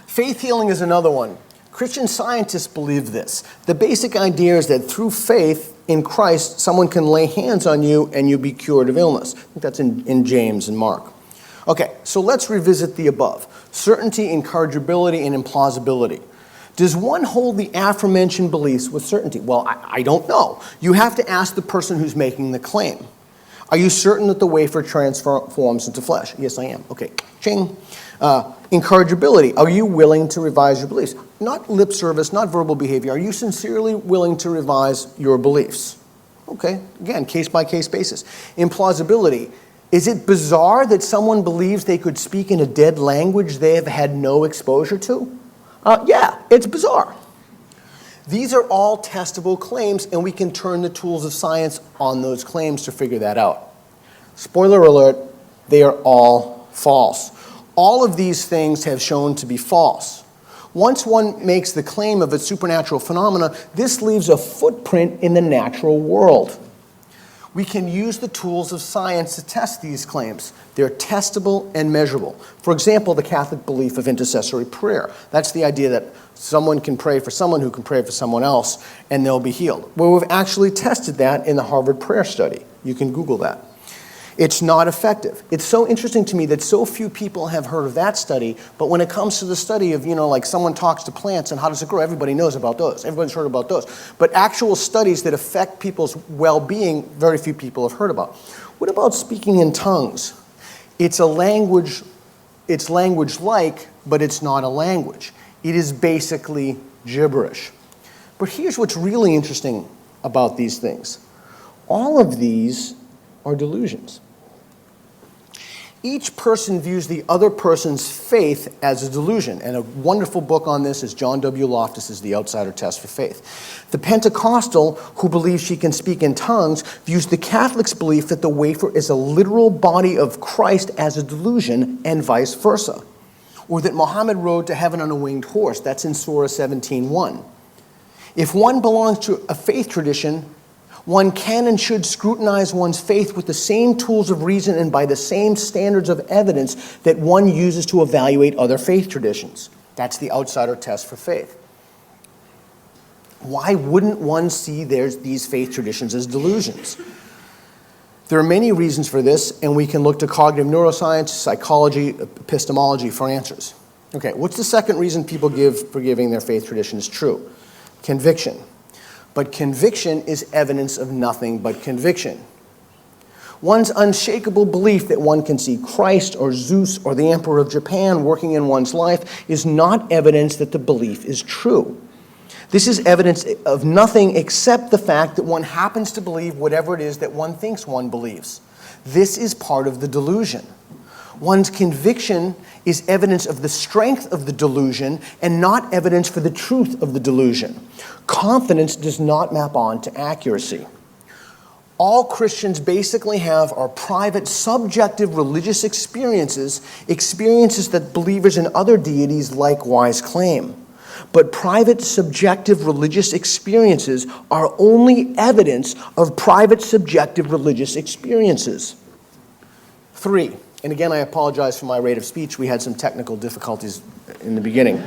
Faith healing is another one. Christian scientists believe this. The basic idea is that through faith in Christ, someone can lay hands on you and you be cured of illness. I think that's in James and Mark. Okay, so let's revisit the above. Certainty, incorrigibility, and implausibility. Does one hold the aforementioned beliefs with certainty? Well, I don't know. You have to ask the person who's making the claim. Are you certain that the wafer transforms into flesh? Yes, I am. Okay, ching. Incorrigibility. Are you willing to revise your beliefs? Not lip service, not verbal behavior. Are you sincerely willing to revise your beliefs? Okay, again, case-by-case basis. Implausibility. Is it bizarre that someone believes they could speak in a dead language they have had no exposure to? Yeah, it's bizarre. These are all testable claims, and we can turn the tools of science on those claims to figure that out. Spoiler alert, they are all false. All of these things have shown to be false. Once one makes the claim of a supernatural phenomena, this leaves a footprint in the natural world. We can use the tools of science to test these claims. They're testable and measurable. For example, the Catholic belief of intercessory prayer. That's the idea that someone can pray for someone who can pray for someone else and they'll be healed. Well, we've actually tested that in the Harvard Prayer Study. You can Google that. It's not effective. It's so interesting to me that so few people have heard of that study, but when it comes to the study of, like someone talks to plants and how does it grow, everybody knows about those. Everybody's heard about those. But actual studies that affect people's well-being, very few people have heard about. What about speaking in tongues? It's language-like, but it's not a language. It is basically gibberish. But here's what's really interesting about these things. All of these are delusions. Each person views the other person's faith as a delusion, and a wonderful book on this is John W. Loftus's The Outsider Test for Faith. The Pentecostal, who believes she can speak in tongues, views the Catholic's belief that the wafer is a literal body of Christ as a delusion, and vice versa. Or that Muhammad rode to heaven on a winged horse. That's in Surah 17:1. If one belongs to a faith tradition, one can and should scrutinize one's faith with the same tools of reason and by the same standards of evidence that one uses to evaluate other faith traditions. That's the outsider test for faith. Why wouldn't one see these faith traditions as delusions? There are many reasons for this, and we can look to cognitive neuroscience, psychology, epistemology for answers. Okay, what's the second reason people give for giving their faith tradition is true? Conviction. But conviction is evidence of nothing but conviction. One's unshakable belief that one can see Christ or Zeus or the Emperor of Japan working in one's life is not evidence that the belief is true. This is evidence of nothing except the fact that one happens to believe whatever it is that one thinks one believes. This is part of the delusion. One's conviction is evidence of the strength of the delusion and not evidence for the truth of the delusion. Confidence does not map on to accuracy. All Christians basically have are private, subjective religious experiences that believers in other deities likewise claim. But private, subjective religious experiences are only evidence of private, subjective religious experiences. 3. And again, I apologize for my rate of speech. We had some technical difficulties in the beginning.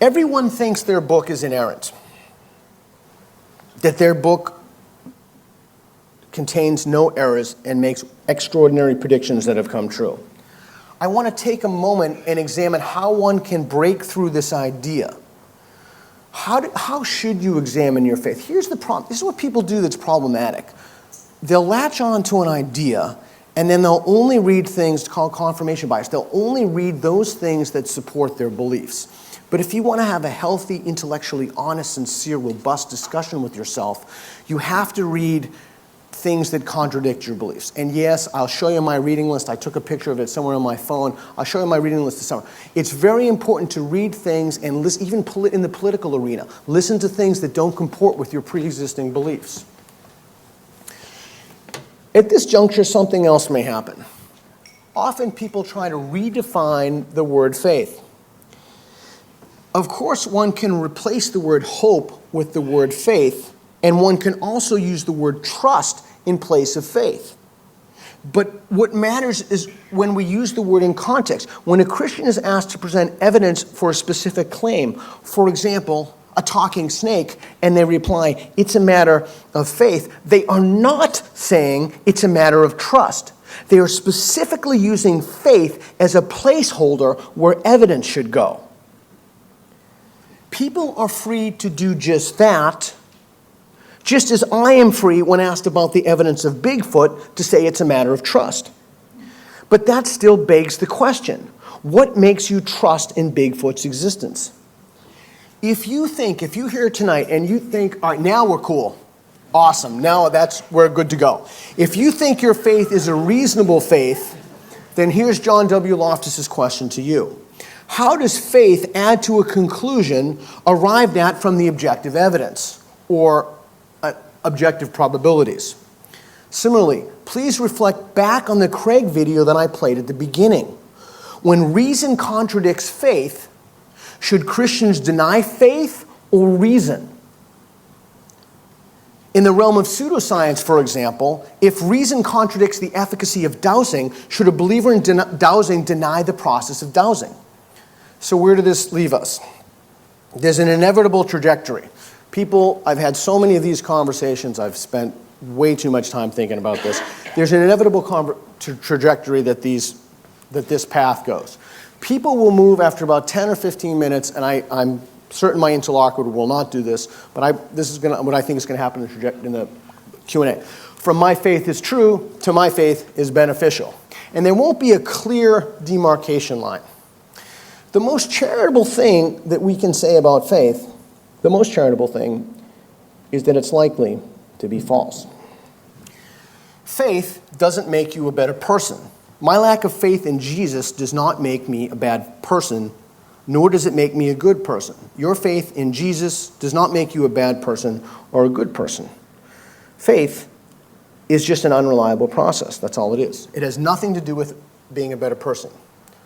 Everyone thinks their book is inerrant, that their book contains no errors and makes extraordinary predictions that have come true. I want to take a moment and examine how one can break through this idea. How should you examine your faith? Here's the problem. This is what people do that's problematic. They'll latch on to an idea, and then they'll only read things called confirmation bias. They'll only read those things that support their beliefs. But if you want to have a healthy, intellectually honest, sincere, robust discussion with yourself, you have to read things that contradict your beliefs. And yes, I'll show you my reading list. I took a picture of it somewhere on my phone. I'll show you my reading list this summer. It's very important to read things, and listen, even in the political arena, listen to things that don't comport with your pre-existing beliefs. At this juncture, something else may happen. Often people try to redefine the word faith. Of course, one can replace the word hope with the word faith, and one can also use the word trust in place of faith. But what matters is when we use the word in context. When a Christian is asked to present evidence for a specific claim, for example, a talking snake, and they reply, it's a matter of faith, they are not saying it's a matter of trust. They are specifically using faith as a placeholder where evidence should go. People are free to do just that, just as I am free when asked about the evidence of Bigfoot to say it's a matter of trust. But that still begs the question, what makes you trust in Bigfoot's existence? If you're here tonight and you think, all right, now we're cool, awesome, now we're good to go. If you think your faith is a reasonable faith, then here's John W. Loftus's question to you. How does faith add to a conclusion arrived at from the objective evidence, or objective probabilities? Similarly, please reflect back on the Craig video that I played at the beginning. When reason contradicts faith, should Christians deny faith or reason? In the realm of pseudoscience, for example, if reason contradicts the efficacy of dowsing, should a believer in dowsing deny the process of dowsing? So where did this leave us? There's an inevitable trajectory. I've had so many of these conversations, I've spent way too much time thinking about this. There's an inevitable trajectory that this path goes. People will move after about 10 or 15 minutes, and I'm certain my interlocutor will not do this, but this is what I think is going to happen in the Q&A. from my faith is true to my faith is beneficial. And there won't be a clear demarcation line. The most charitable thing that we can say about faith, the most charitable thing, is that it's likely to be false. Faith doesn't make you a better person. My lack of faith in Jesus does not make me a bad person, nor does it make me a good person. Your faith in Jesus does not make you a bad person or a good person. Faith is just an unreliable process. That's all it is. It has nothing to do with being a better person.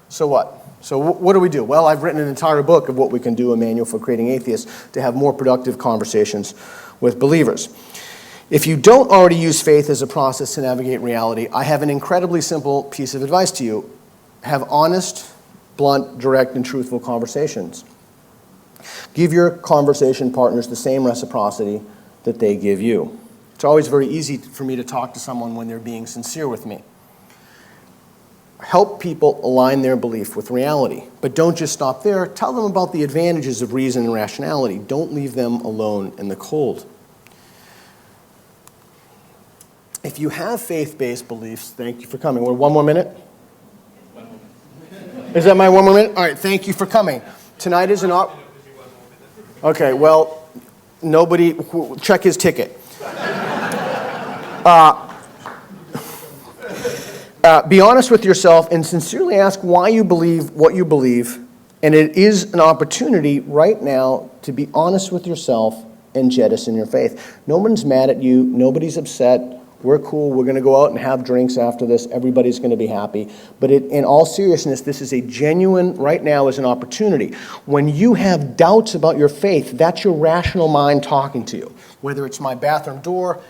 So what? So what do we do? Well, I've written an entire book of what we can do, a manual for creating atheists, to have more productive conversations with believers. If you don't already use faith as a process to navigate reality, I have an incredibly simple piece of advice to you. Have honest, blunt, direct, and truthful conversations. Give your conversation partners the same reciprocity that they give you. It's always very easy for me to talk to someone when they're being sincere with me. Help people align their belief with reality, but don't just stop there. Tell them about the advantages of reason and rationality. Don't leave them alone in the cold. If you have faith-based beliefs, thank you for coming. One more minute? 1 minute. Is that my 1 more minute? All right, thank you for coming. Tonight is an Okay, well, nobody, check his ticket. Be honest with yourself and sincerely ask why you believe what you believe. And it is an opportunity right now to be honest with yourself and jettison your faith. No one's mad at you. Nobody's upset. We're cool. We're going to go out and have drinks after this. Everybody's going to be happy. But in all seriousness, this is a genuine, right now is an opportunity. When you have doubts about your faith, that's your rational mind talking to you. Whether it's my bathroom door,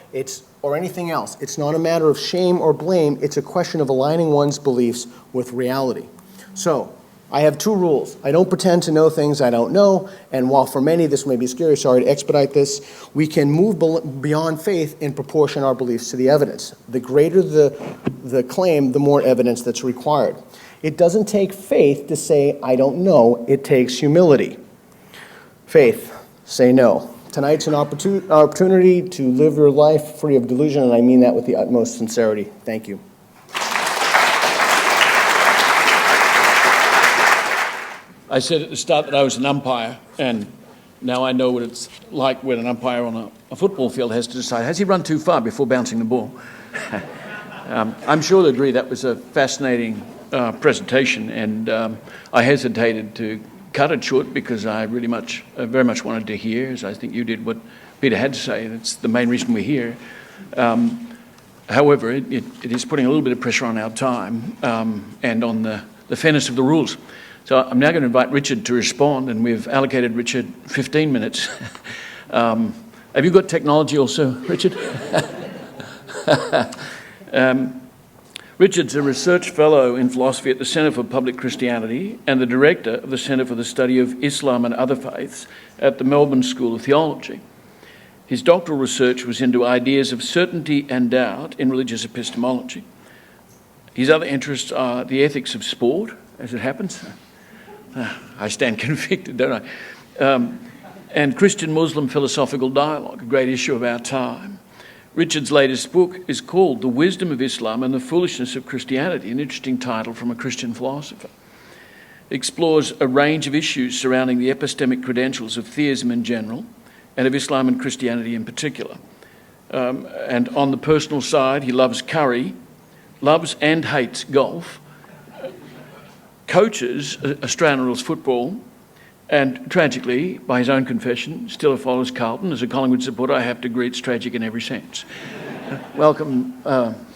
or anything else. It's not a matter of shame or blame. It's a question of aligning one's beliefs with reality. So, I have 2 rules. I don't pretend to know things I don't know, and while for many this may be scary, sorry to expedite this, we can move beyond faith and proportion our beliefs to the evidence. The greater the claim, the more evidence that's required. It doesn't take faith to say, I don't know. It takes humility. Faith, say no. Tonight's an opportunity to live your life free of delusion, and I mean that with the utmost sincerity. Thank you. I said at the start that I was an umpire, and now I know what it's like when an umpire on a football field has to decide, has he run too far before bouncing the ball? I'm sure they'll agree that was a fascinating presentation, and I hesitated to cut it short because I very much wanted to hear, as I think you did, what Peter had to say. That's the main reason we're here. However, it is putting a little bit of pressure on our time and on the fairness of the rules. So I'm now going to invite Richard to respond, and we've allocated Richard 15 minutes. Have you got technology also, Richard? Richard's a research fellow in philosophy at the Centre for Public Christianity and the director of the Centre for the Study of Islam and Other Faiths at the Melbourne School of Theology. His doctoral research was into ideas of certainty and doubt in religious epistemology. His other interests are the ethics of sport, as it happens. I stand convicted, don't I? And Christian-Muslim philosophical dialogue, a great issue of our time. Richard's latest book is called The Wisdom of Islam and the Foolishness of Christianity, an interesting title from a Christian philosopher. It explores a range of issues surrounding the epistemic credentials of theism in general and of Islam and Christianity in particular. And on the personal side, he loves curry, loves and hates golf, coaches Australian rules football, and tragically, by his own confession, still follows Carlton. As a Collingwood supporter, I have to agree it's tragic in every sense. Welcome,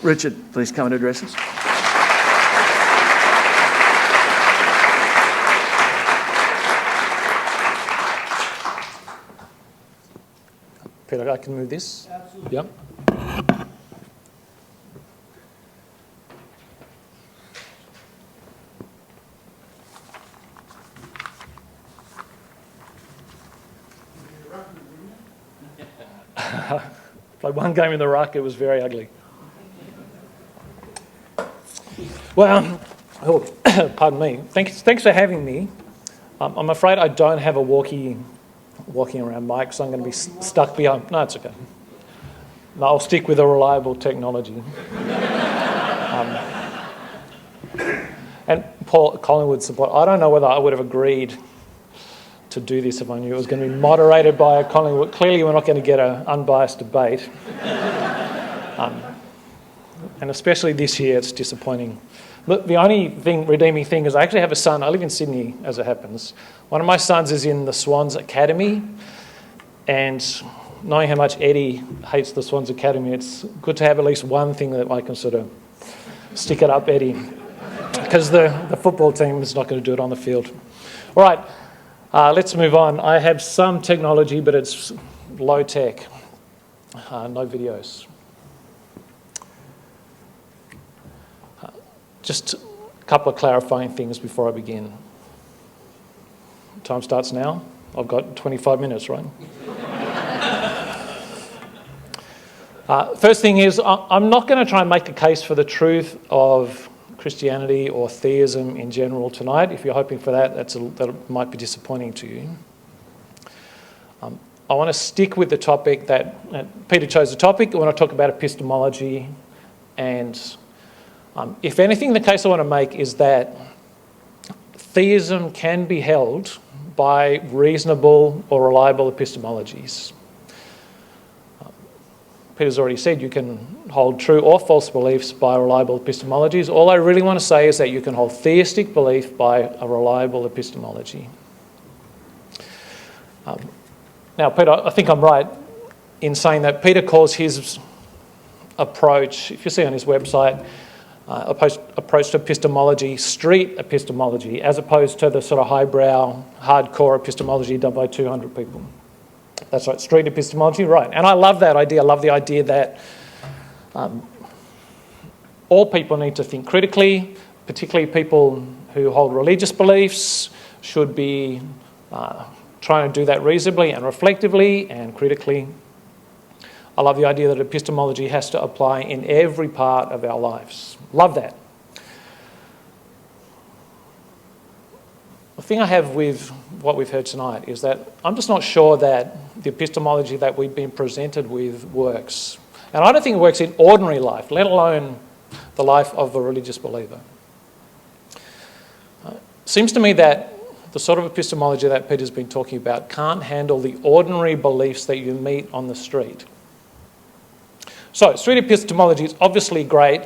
Richard. Please come and address us. Peter, I can move this? Absolutely. Yep. Played one game in the ruck, it was very ugly. Well, pardon me. Thanks for having me. I'm afraid I don't have a walking around mic, so I'm going to be stuck behind. No, it's okay. No, I'll stick with a reliable technology. And Paul Collingwood support. I don't know whether I would have agreed to do this if I knew it was going to be moderated by a Collingwood. Clearly, we're not going to get an unbiased debate. And especially this year, it's disappointing. Look, the only redeeming thing is I actually have a son. I live in Sydney, as it happens. One of my sons is in the Swans Academy, and knowing how much Eddie hates the Swans Academy, it's good to have at least one thing that I can sort of stick it up, Eddie, because the football team is not going to do it on the field. All right, let's move on. I have some technology, but it's low tech, no videos. Just a couple of clarifying things before I begin. Time starts now. I've got 25 minutes, right? First thing is, I'm not going to try and make a case for the truth of Christianity or theism in general tonight. If you're hoping for that, that might be disappointing to you. I want to stick with the topic that Peter chose the topic. I want to talk about epistemology, and if anything, the case I want to make is that theism can be held by reasonable or reliable epistemologies. Peter's already said you can hold true or false beliefs by reliable epistemologies. All I really want to say is that you can hold theistic belief by a reliable epistemology. Now, Peter, I think I'm right in saying that Peter calls his approach, if you see on his website, approach to epistemology, street epistemology, as opposed to the sort of highbrow, hardcore epistemology done by 200 people. That's right, street epistemology, right. And I love that idea. I love the idea that all people need to think critically, particularly people who hold religious beliefs should be trying to do that reasonably and reflectively and critically. I love the idea that epistemology has to apply in every part of our lives. Love that. The thing I have with what we've heard tonight is that I'm just not sure that the epistemology that we've been presented with works. And I don't think it works in ordinary life, let alone the life of a religious believer. Seems to me that the sort of epistemology that Peter's been talking about can't handle the ordinary beliefs that you meet on the street. So, street epistemology is obviously great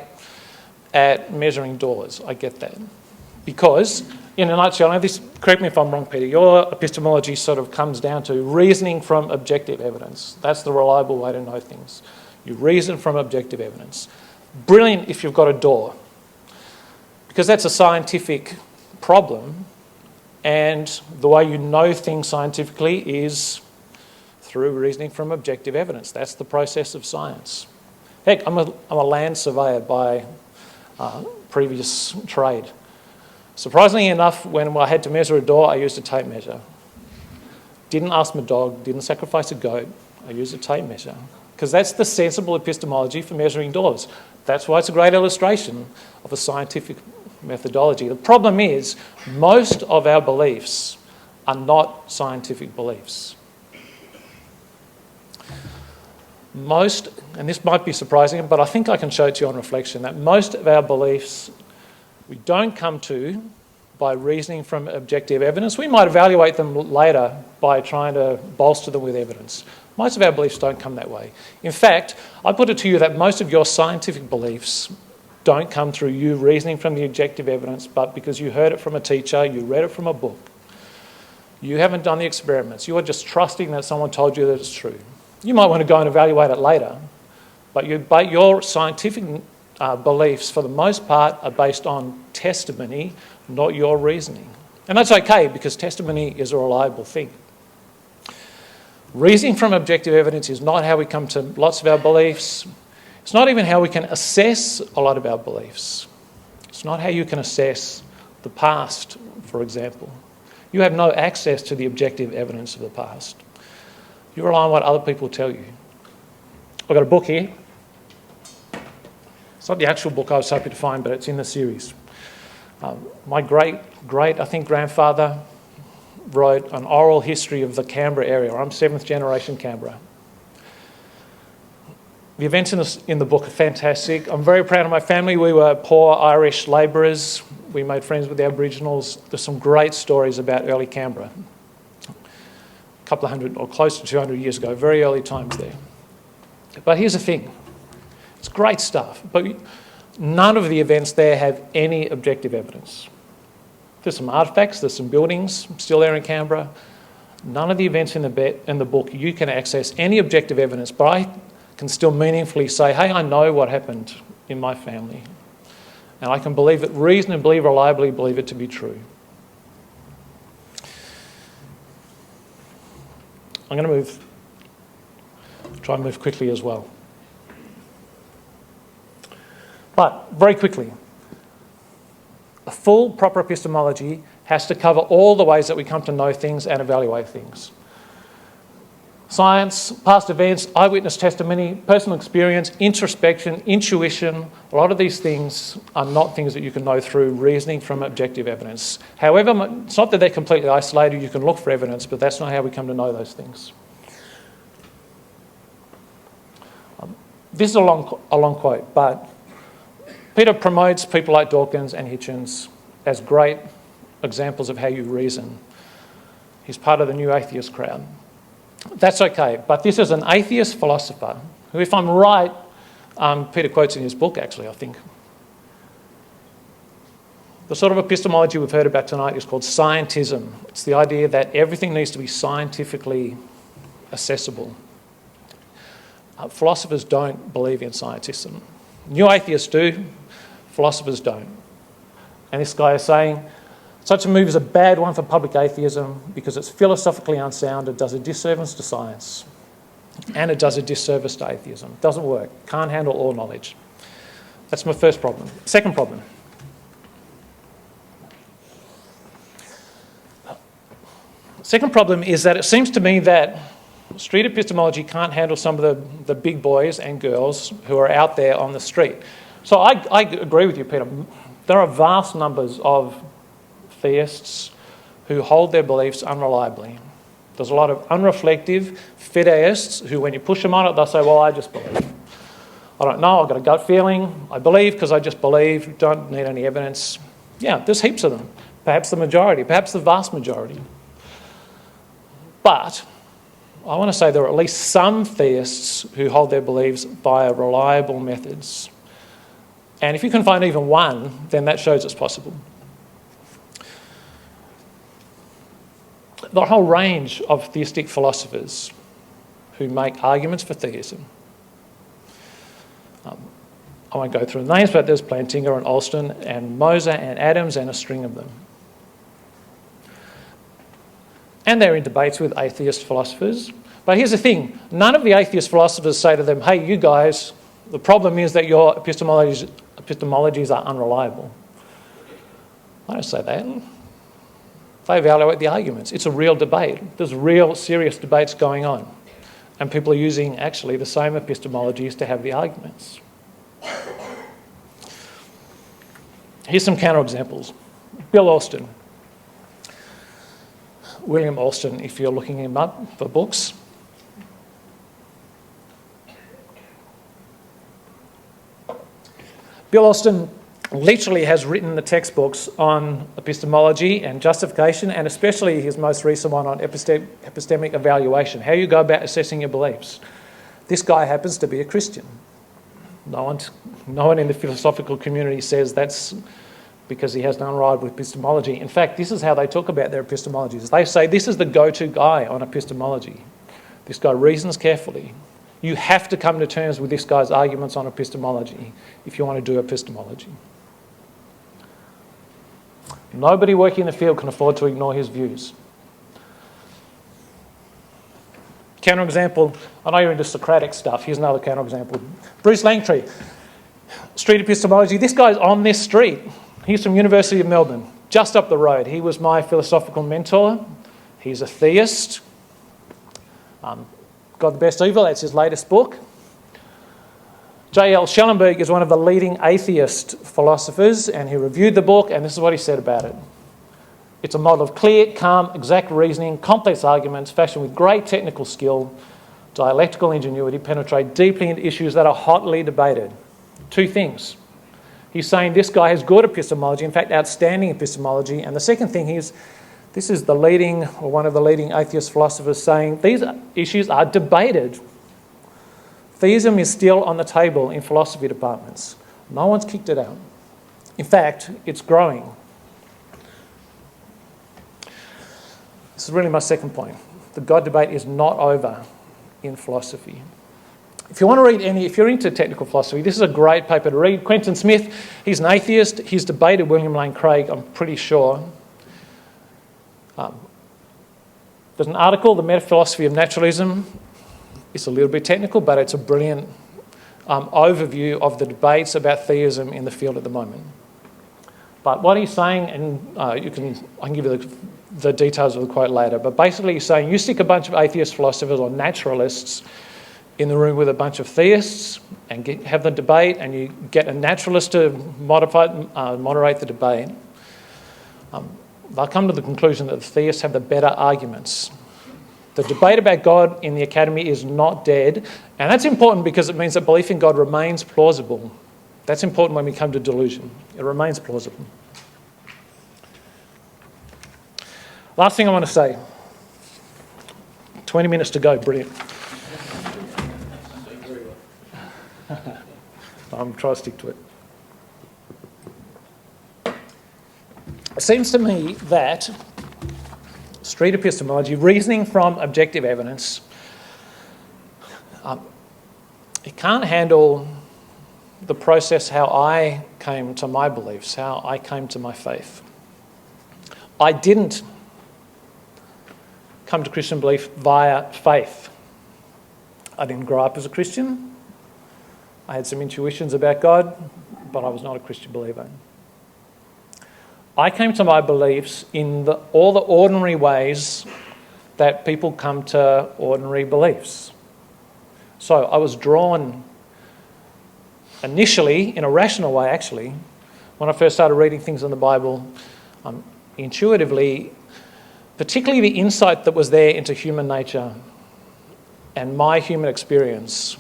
at measuring doors. I get that. Because, in a nutshell, and this, correct me if I'm wrong, Peter, your epistemology sort of comes down to reasoning from objective evidence. That's the reliable way to know things. You reason from objective evidence. Brilliant if you've got a door, because that's a scientific problem, and the way you know things scientifically is through reasoning from objective evidence. That's the process of science. Heck, I'm a land surveyor by previous trade. Surprisingly enough, when I had to measure a door, I used a tape measure. Didn't ask my dog, didn't sacrifice a goat, I used a tape measure. Because that's the sensible epistemology for measuring doors. That's why it's a great illustration of a scientific methodology. The problem is, most of our beliefs are not scientific beliefs. Most, and this might be surprising, but I think I can show it to you on reflection, that most of our beliefs we don't come to by reasoning from objective evidence. We might evaluate them later by trying to bolster them with evidence. Most of our beliefs don't come that way. In fact, I put it to you that most of your scientific beliefs don't come through you reasoning from the objective evidence, but because you heard it from a teacher, you read it from a book. You haven't done the experiments. You are just trusting that someone told you that it's true. You might want to go and evaluate it later, but your scientific beliefs, for the most part, are based on testimony, not your reasoning. And that's okay, because testimony is a reliable thing. Reasoning from objective evidence is not how we come to lots of our beliefs. It's not even how we can assess a lot of our beliefs. It's not how you can assess the past, for example. You have no access to the objective evidence of the past. You rely on what other people tell you. I've got a book here. It's not the actual book I was hoping to find, but it's in the series. My great, I think, grandfather wrote an oral history of the Canberra area. I'm 7th generation Canberra. The events in the book are fantastic. I'm very proud of my family. We were poor Irish labourers. We made friends with the Aboriginals. There's some great stories about early Canberra. A couple of hundred, or close to 200 years ago, very early times there. But here's the thing. It's great stuff, but none of the events there have any objective evidence. There's some artefacts, there's some buildings still there in Canberra. None of the events in the book you can access any objective evidence, but I can still meaningfully say, hey, I know what happened in my family. And I can believe it, reasonably, reliably believe it to be true. I'm going to try and move quickly as well. But, very quickly, a full, proper epistemology has to cover all the ways that we come to know things and evaluate things. Science, past events, eyewitness testimony, personal experience, introspection, intuition, a lot of these things are not things that you can know through reasoning from objective evidence. However, it's not that they're completely isolated, you can look for evidence, but that's not how we come to know those things. This is a long quote, but Peter promotes people like Dawkins and Hitchens as great examples of how you reason. He's part of the new atheist crowd. That's okay, but this is an atheist philosopher who, if I'm right, Peter quotes in his book actually, I think. The sort of epistemology we've heard about tonight is called scientism. It's the idea that everything needs to be scientifically accessible. Philosophers don't believe in scientism. New atheists do, philosophers don't. And this guy is saying, such a move is a bad one for public atheism because it's philosophically unsound, it does a disservice to science, and it does a disservice to atheism. It doesn't work, can't handle all knowledge. That's my first problem. Second problem. Second problem is that it seems to me that street epistemology can't handle some of the big boys and girls who are out there on the street. So I agree with you, Peter. There are vast numbers of theists who hold their beliefs unreliably. There's a lot of unreflective fideists who, when you push them on it, they'll say, well, I just believe. I don't know, I've got a gut feeling, I believe because I just believe, don't need any evidence. Yeah, there's heaps of them. Perhaps the majority, perhaps the vast majority. But I want to say there are at least some theists who hold their beliefs via reliable methods. And if you can find even one, then that shows it's possible. The whole range of theistic philosophers who make arguments for theism. I won't go through the names, but there's Plantinga and Alston and Moser and Adams and a string of them. And they're in debates with atheist philosophers. But here's the thing, none of the atheist philosophers say to them, hey, you guys, the problem is that your epistemologies are unreliable. I don't say that. They evaluate the arguments. It's a real debate. There's real serious debates going on. And people are using actually the same epistemologies to have the arguments. Here's some counterexamples. Bill Alston. William Alston, if you're looking him up for books. Bill Alston literally has written the textbooks on epistemology and justification, and especially his most recent one on epistemic evaluation, how you go about assessing your beliefs. This guy happens to be a Christian. No one in the philosophical community says that's because he has an unrivaled epistemology. In fact, this is how they talk about their epistemologies. They say this is the go-to guy on epistemology. This guy reasons carefully. You have to come to terms with this guy's arguments on epistemology if you want to do epistemology. Nobody working in the field can afford to ignore his views. Counterexample, I know you're into Socratic stuff. Here's another counterexample. Bruce Langtry, street epistemology. This guy's on this street. He's from University of Melbourne, just up the road. He was my philosophical mentor. He's a theist. God the Best Evil, that's his latest book. J.L. Schellenberg is one of the leading atheist philosophers, and he reviewed the book, and this is what he said about it. It's a model of clear, calm, exact reasoning, complex arguments, fashioned with great technical skill. dialectical ingenuity penetrate deeply into issues that are hotly debated. Two things. He's saying this guy has good epistemology, in fact, outstanding epistemology. And the second thing is, this is the leading, or one of the leading atheist philosophers saying, these issues are debated. Theism is still on the table in philosophy departments. No one's kicked it out. In fact, it's growing. This is really my second point. The God debate is not over in philosophy. If you want to read if you're into technical philosophy, this is a great paper to read. Quentin Smith, he's an atheist. He's debated William Lane Craig, I'm pretty sure. There's an article, The Metaphilosophy of Naturalism. It's a little bit technical, but it's a brilliant overview of the debates about theism in the field at the moment. But what he's saying, and I can give you the details of the quote later, but basically he's saying you stick a bunch of atheist philosophers or naturalists in the room with a bunch of theists and have the debate, and you get a naturalist to moderate the debate. They'll come to the conclusion that the theists have the better arguments. The debate about God in the academy is not dead, and that's important because it means that belief in God remains plausible. That's important when we come to delusion. It remains plausible. Last thing I want to say. 20 minutes to go, brilliant. I'm trying to stick to it. It seems to me that street epistemology, reasoning from objective evidence, it can't handle the process how I came to my beliefs, how I came to my faith. I didn't come to Christian belief via faith. I didn't grow up as a Christian. I had some intuitions about God, but I was not a Christian believer. I came to my beliefs in all the ordinary ways that people come to ordinary beliefs. So I was drawn initially, in a rational way actually, when I first started reading things in the Bible, intuitively, particularly the insight that was there into human nature and my human experience.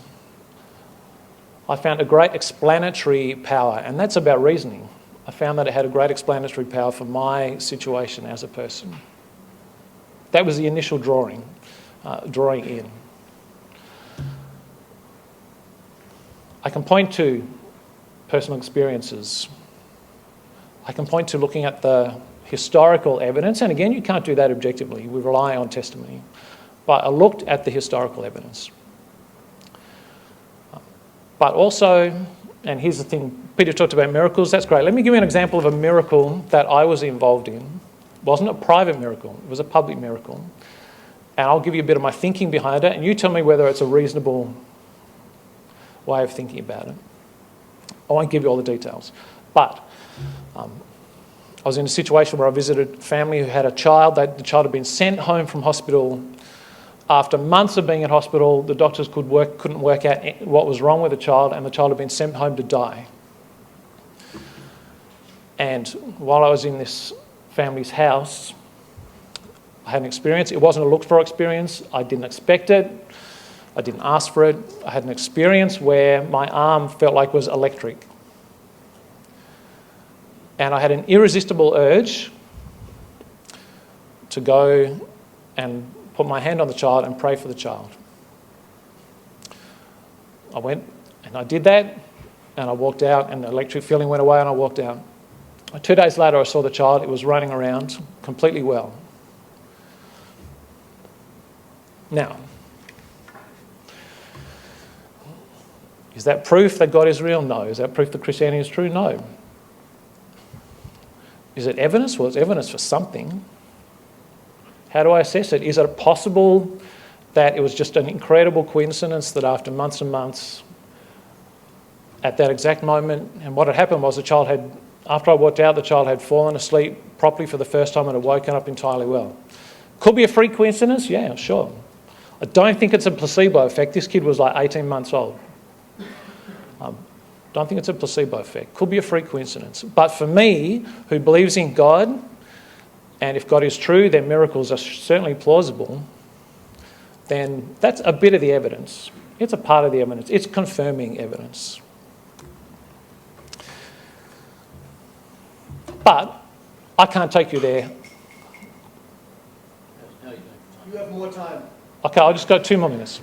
I found a great explanatory power, and that's about reasoning. I found that it had a great explanatory power for my situation as a person. That was the initial drawing in. I can point to personal experiences. I can point to looking at the historical evidence, and again, you can't do that objectively. We rely on testimony. But I looked at the historical evidence. But also, and here's the thing, Peter talked about miracles, that's great. Let me give you an example of a miracle that I was involved in. It wasn't a private miracle, it was a public miracle. And I'll give you a bit of my thinking behind it, and you tell me whether it's a reasonable way of thinking about it. I won't give you all the details. But I was in a situation where I visited a family who had a child. The child had been sent home from hospital. After months of being in hospital, the doctors couldn't work out what was wrong with the child, and the child had been sent home to die. And while I was in this family's house, I had an experience. It wasn't a looked-for experience. I didn't expect it. I didn't ask for it. I had an experience where my arm felt like it was electric. And I had an irresistible urge to go and put my hand on the child and pray for the child. I went and I did that, and I walked out, and the electric feeling went away, and I walked out. 2 days later, I saw the child. It was running around completely well. Now, is that proof that God is real? No. Is that proof that Christianity is true? No. Is it evidence? Well, it's evidence for something. How do I assess it? Is it possible that it was just an incredible coincidence that after months and months, at that exact moment, and what had happened was after I walked out, the child had fallen asleep properly for the first time and had woken up entirely well. Could be a freak coincidence? Yeah, sure. I don't think it's a placebo effect. This kid was like 18 months old. Don't think it's a placebo effect. Could be a freak coincidence. But for me, who believes in God, and if God is true, then miracles are certainly plausible, then that's a bit of the evidence. It's a part of the evidence. It's confirming evidence. But I can't take you there. You have more time. Okay, I'll just go 2 more minutes.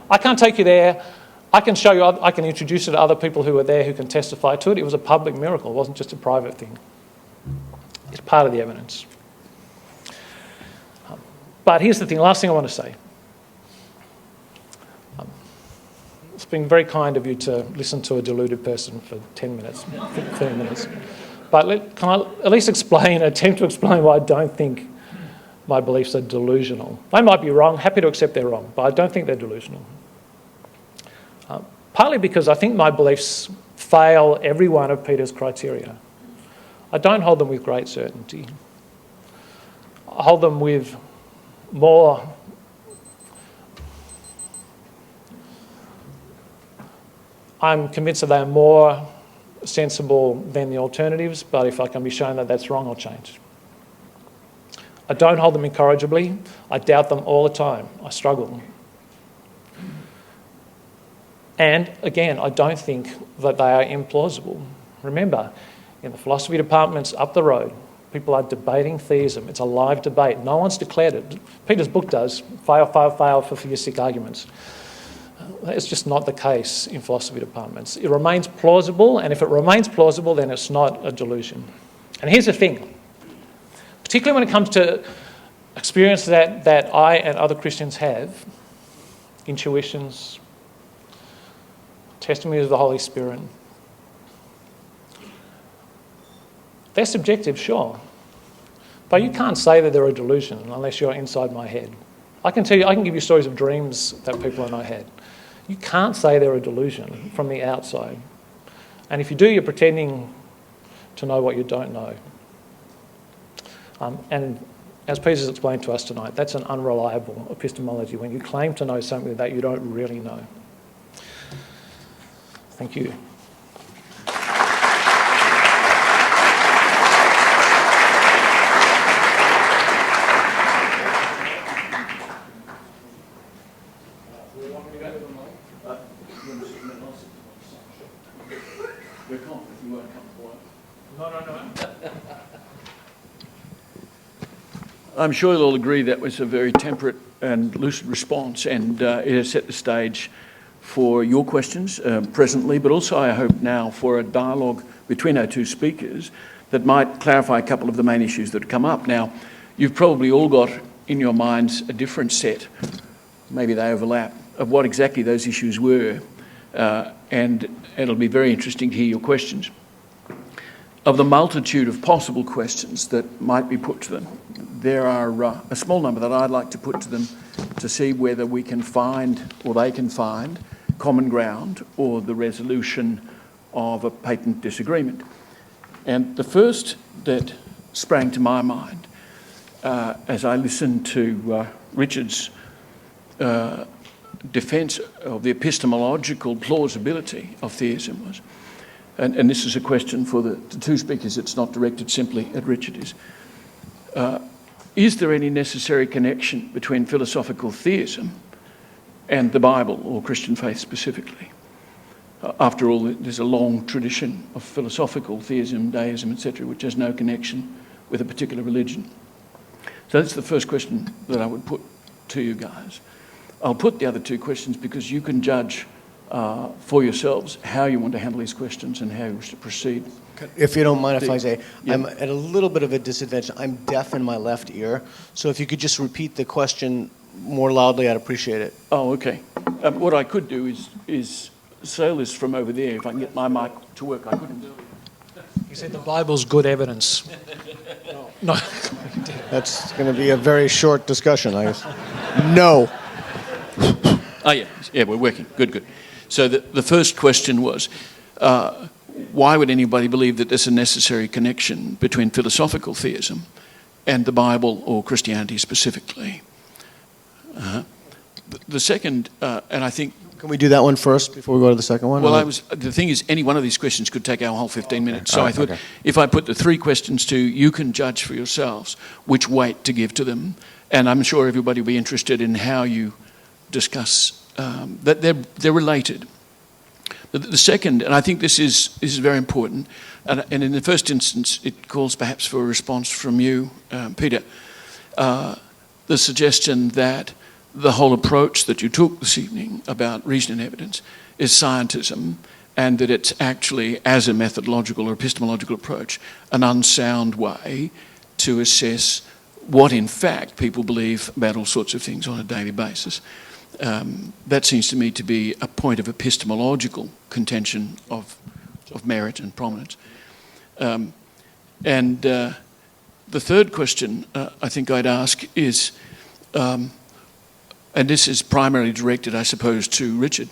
I can't take you there. I can show you, I can introduce you to other people who were there who can testify to it. It was a public miracle. It wasn't just a private thing. It's part of the evidence. But here's the thing, last thing I want to say. It's been very kind of you to listen to a deluded person for 10 minutes, 15 minutes. But can I at least attempt to explain why I don't think my beliefs are delusional. They might be wrong, happy to accept they're wrong, but I don't think they're delusional. Partly because I think my beliefs fail every one of Peter's criteria. I don't hold them with great certainty. I hold them with more I'm convinced that they are more sensible than the alternatives, but if I can be shown that that's wrong, I'll change. I don't hold them incorrigibly. I doubt them all the time. I struggle. And again, I don't think that they are implausible. Remember, in the philosophy departments up the road, people are debating theism. It's a live debate. No one's declared it. Peter's book does, fail for theistic arguments. It's just not the case in philosophy departments. It remains plausible, and if it remains plausible, then it's not a delusion. And here's the thing, particularly when it comes to experience that I and other Christians have, intuitions, testimony of the Holy Spirit, they're subjective, sure, but you can't say that they're a delusion unless you're inside my head. I can give you stories of dreams that people and I had. You can't say they're a delusion from the outside. And if you do, you're pretending to know what you don't know. And as Peter's explained to us tonight, that's an unreliable epistemology when you claim to know something that you don't really know. Thank you. I'm sure you'll all agree that was a very temperate and lucid response, and it has set the stage for your questions presently, but also I hope now for a dialogue between our two speakers that might clarify a couple of the main issues that have come up. Now, you've probably all got in your minds a different set, maybe they overlap, of what exactly those issues were, and it'll be very interesting to hear your questions. Of the multitude of possible questions that might be put to them, there are a small number that I'd like to put to them to see whether we can find, or they can find, common ground or the resolution of a patent disagreement. And the first that sprang to my mind as I listened to Richard's defence of the epistemological plausibility of theism was, and this is a question for the two speakers, it's not directed simply at Richard, is there any necessary connection between philosophical theism and the Bible or Christian faith specifically? After all, there's a long tradition of philosophical theism, deism, etc., which has no connection with a particular religion. So that's the first question that I would put to you guys. I'll put the other two questions because you can judge for yourselves how you want to handle these questions and how you wish to proceed. If you don't mind if I say, yeah. I'm at a little bit of a disadvantage. I'm deaf in my left ear, so if you could just repeat the question more loudly, I'd appreciate it. Oh, okay. What I could do is sail this from over there. If I can get my mic to work, I couldn't. He said the Bible's good evidence. No. That's going to be a very short discussion, I guess. No. Oh, yeah, we're working. Good. So the first question was, why would anybody believe that there's a necessary connection between philosophical theism and the Bible or Christianity specifically? The second, and I think... Can we do that one first before we go to the second one? Well, the thing is, any one of these questions could take our whole 15 minutes. So I thought if I put the three questions to you, you can judge for yourselves which weight to give to them. And I'm sure everybody will be interested in how you discuss that they're related. The second, and I think this is very important, and in the first instance, it calls perhaps for a response from you, Peter, the suggestion that the whole approach that you took this evening about reason and evidence is scientism, and that it's actually, as a methodological or epistemological approach, an unsound way to assess what in fact people believe about all sorts of things on a daily basis. That seems to me to be a point of epistemological contention of merit and prominence. And the third question I think I'd ask is, and this is primarily directed, I suppose, to Richard.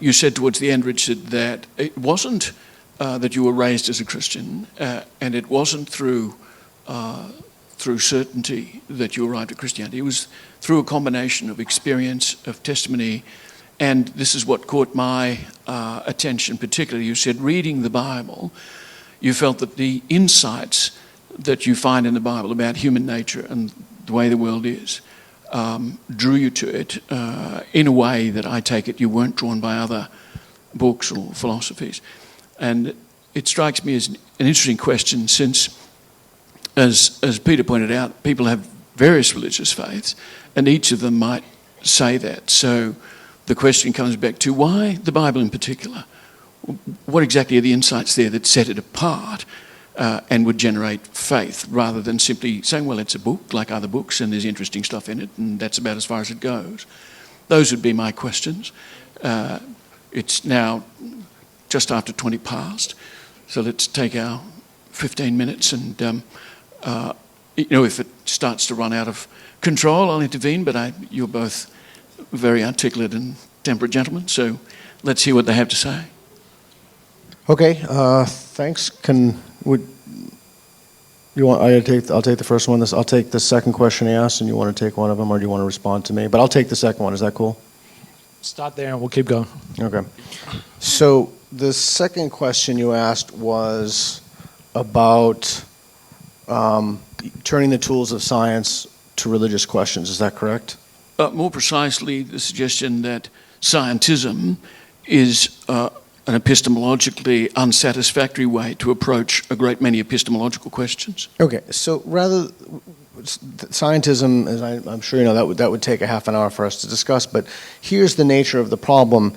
You said towards the end, Richard, that it wasn't that you were raised as a Christian, and it wasn't through certainty that you arrived at Christianity. It was through a combination of experience, of testimony, and this is what caught my attention particularly. You said reading the Bible, you felt that the insights that you find in the Bible about human nature and the way the world is drew you to it in a way that I take it you weren't drawn by other books or philosophies. And it strikes me as an interesting question, since, as Peter pointed out, people have various religious faiths, and each of them might say that. So the question comes back to why the Bible in particular? What exactly are the insights there that set it apart and would generate faith, rather than simply saying, well, it's a book like other books and there's interesting stuff in it and that's about as far as it goes? Those would be my questions. It's now just after 20 past, so let's take our 15 minutes and, if it starts to run out of control, I'll intervene, but you're both very articulate and temperate gentlemen, so let's hear what they have to say. Okay, thanks. I'll take the first one. I'll take the second question he asked, and you want to take one of them, or do you want to respond to me? But I'll take the second one. Is that cool? Start there and we'll keep going. Okay. So the second question you asked was about turning the tools of science to religious questions. Is that correct? More precisely, the suggestion that scientism is an epistemologically unsatisfactory way to approach a great many epistemological questions. Okay, so rather, scientism, as I'm sure you know, that would take a half an hour for us to discuss, but here's the nature of the problem.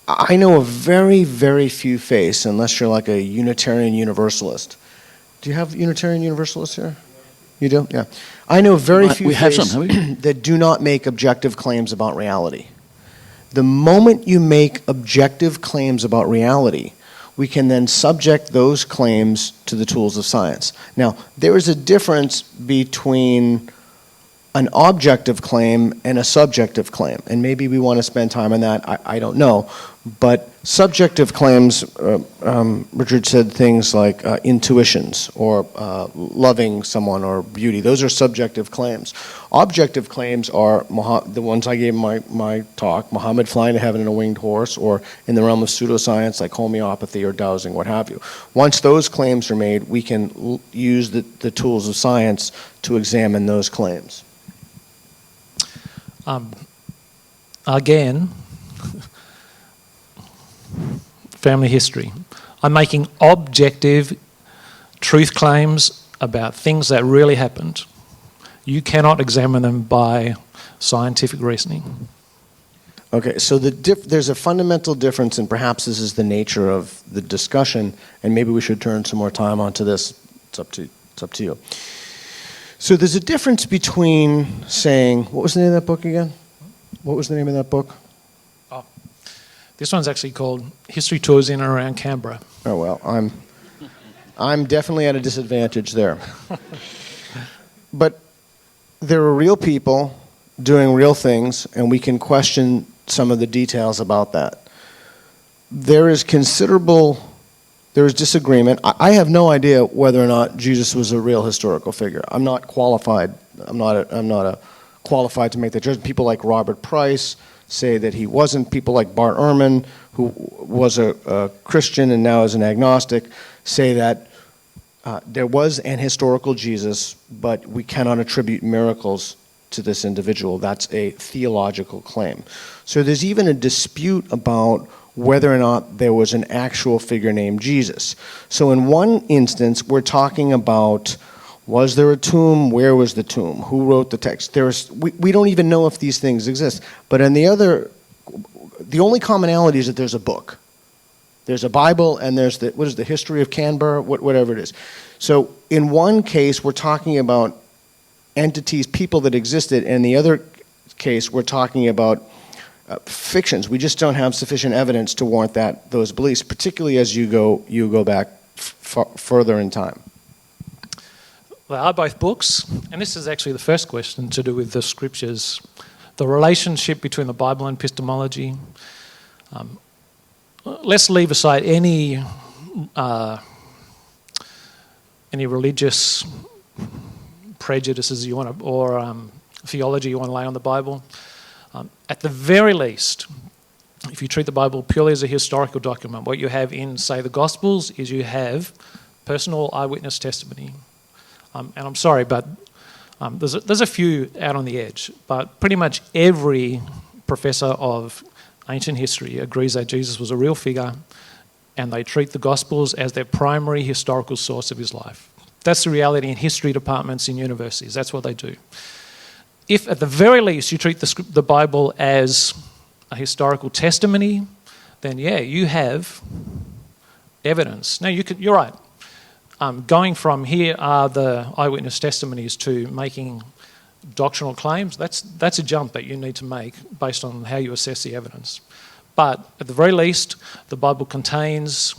I know of very, very few faiths, unless you're like a Unitarian Universalist. Do you have Unitarian Universalists here? You do? Yeah. I know very few faiths that do not make objective claims about reality. The moment you make objective claims about reality, we can then subject those claims to the tools of science. Now, there is a difference between an objective claim and a subjective claim, and maybe we want to spend time on that, I don't know. But subjective claims, Richard said things like intuitions or loving someone or beauty. Those are subjective claims. Objective claims are the ones I gave in my talk, Muhammad flying to heaven in a winged horse, or in the realm of pseudoscience like homeopathy or dowsing, what have you. Once those claims are made, we can use the tools of science to examine those claims. Again, family history. I'm making objective truth claims about things that really happened. You cannot examine them by scientific reasoning. Okay, so there's a fundamental difference, and perhaps this is the nature of the discussion, and maybe we should turn some more time onto this. It's up to you. So there's a difference between saying, what was the name of that book again? What was the name of that book? Oh, this one's actually called History Tours in and Around Canberra. Oh, well, I'm definitely at a disadvantage there. But there are real people doing real things, and we can question some of the details about that. There is disagreement. I have no idea whether or not Jesus was a real historical figure. I'm not qualified. I'm not qualified to make that judgment. People like Robert Price say that he wasn't. People like Bart Ehrman, who was a Christian and now is an agnostic, say that there was an historical Jesus, but we cannot attribute miracles to this individual. That's a theological claim. So there's even a dispute about whether or not there was an actual figure named Jesus. So in one instance, we're talking about, was there a tomb? Where was the tomb? Who wrote the text? We don't even know if these things exist. But in the other, the only commonality is that there's a book. There's a Bible, and there's the history of Canberra, whatever it is. So in one case, we're talking about entities, people that existed, and in the other case, we're talking about fictions. We just don't have sufficient evidence to warrant those beliefs, particularly as you go back further in time. They are both books, and this is actually the first question to do with the scriptures, the relationship between the Bible and epistemology. Let's leave aside any religious prejudices you want to, or theology you want to lay on the Bible. At the very least, if you treat the Bible purely as a historical document, what you have in, say, the Gospels is you have personal eyewitness testimony. And I'm sorry, but there's a few out on the edge, but pretty much every professor of ancient history agrees that Jesus was a real figure, and they treat the Gospels as their primary historical source of his life. That's the reality in history departments in universities. That's what they do. If at the very least you treat the Bible as a historical testimony, then yeah, you have evidence. Now you're right. Going from here are the eyewitness testimonies to making doctrinal claims, that's a jump that you need to make based on how you assess the evidence. But at the very least, the Bible contains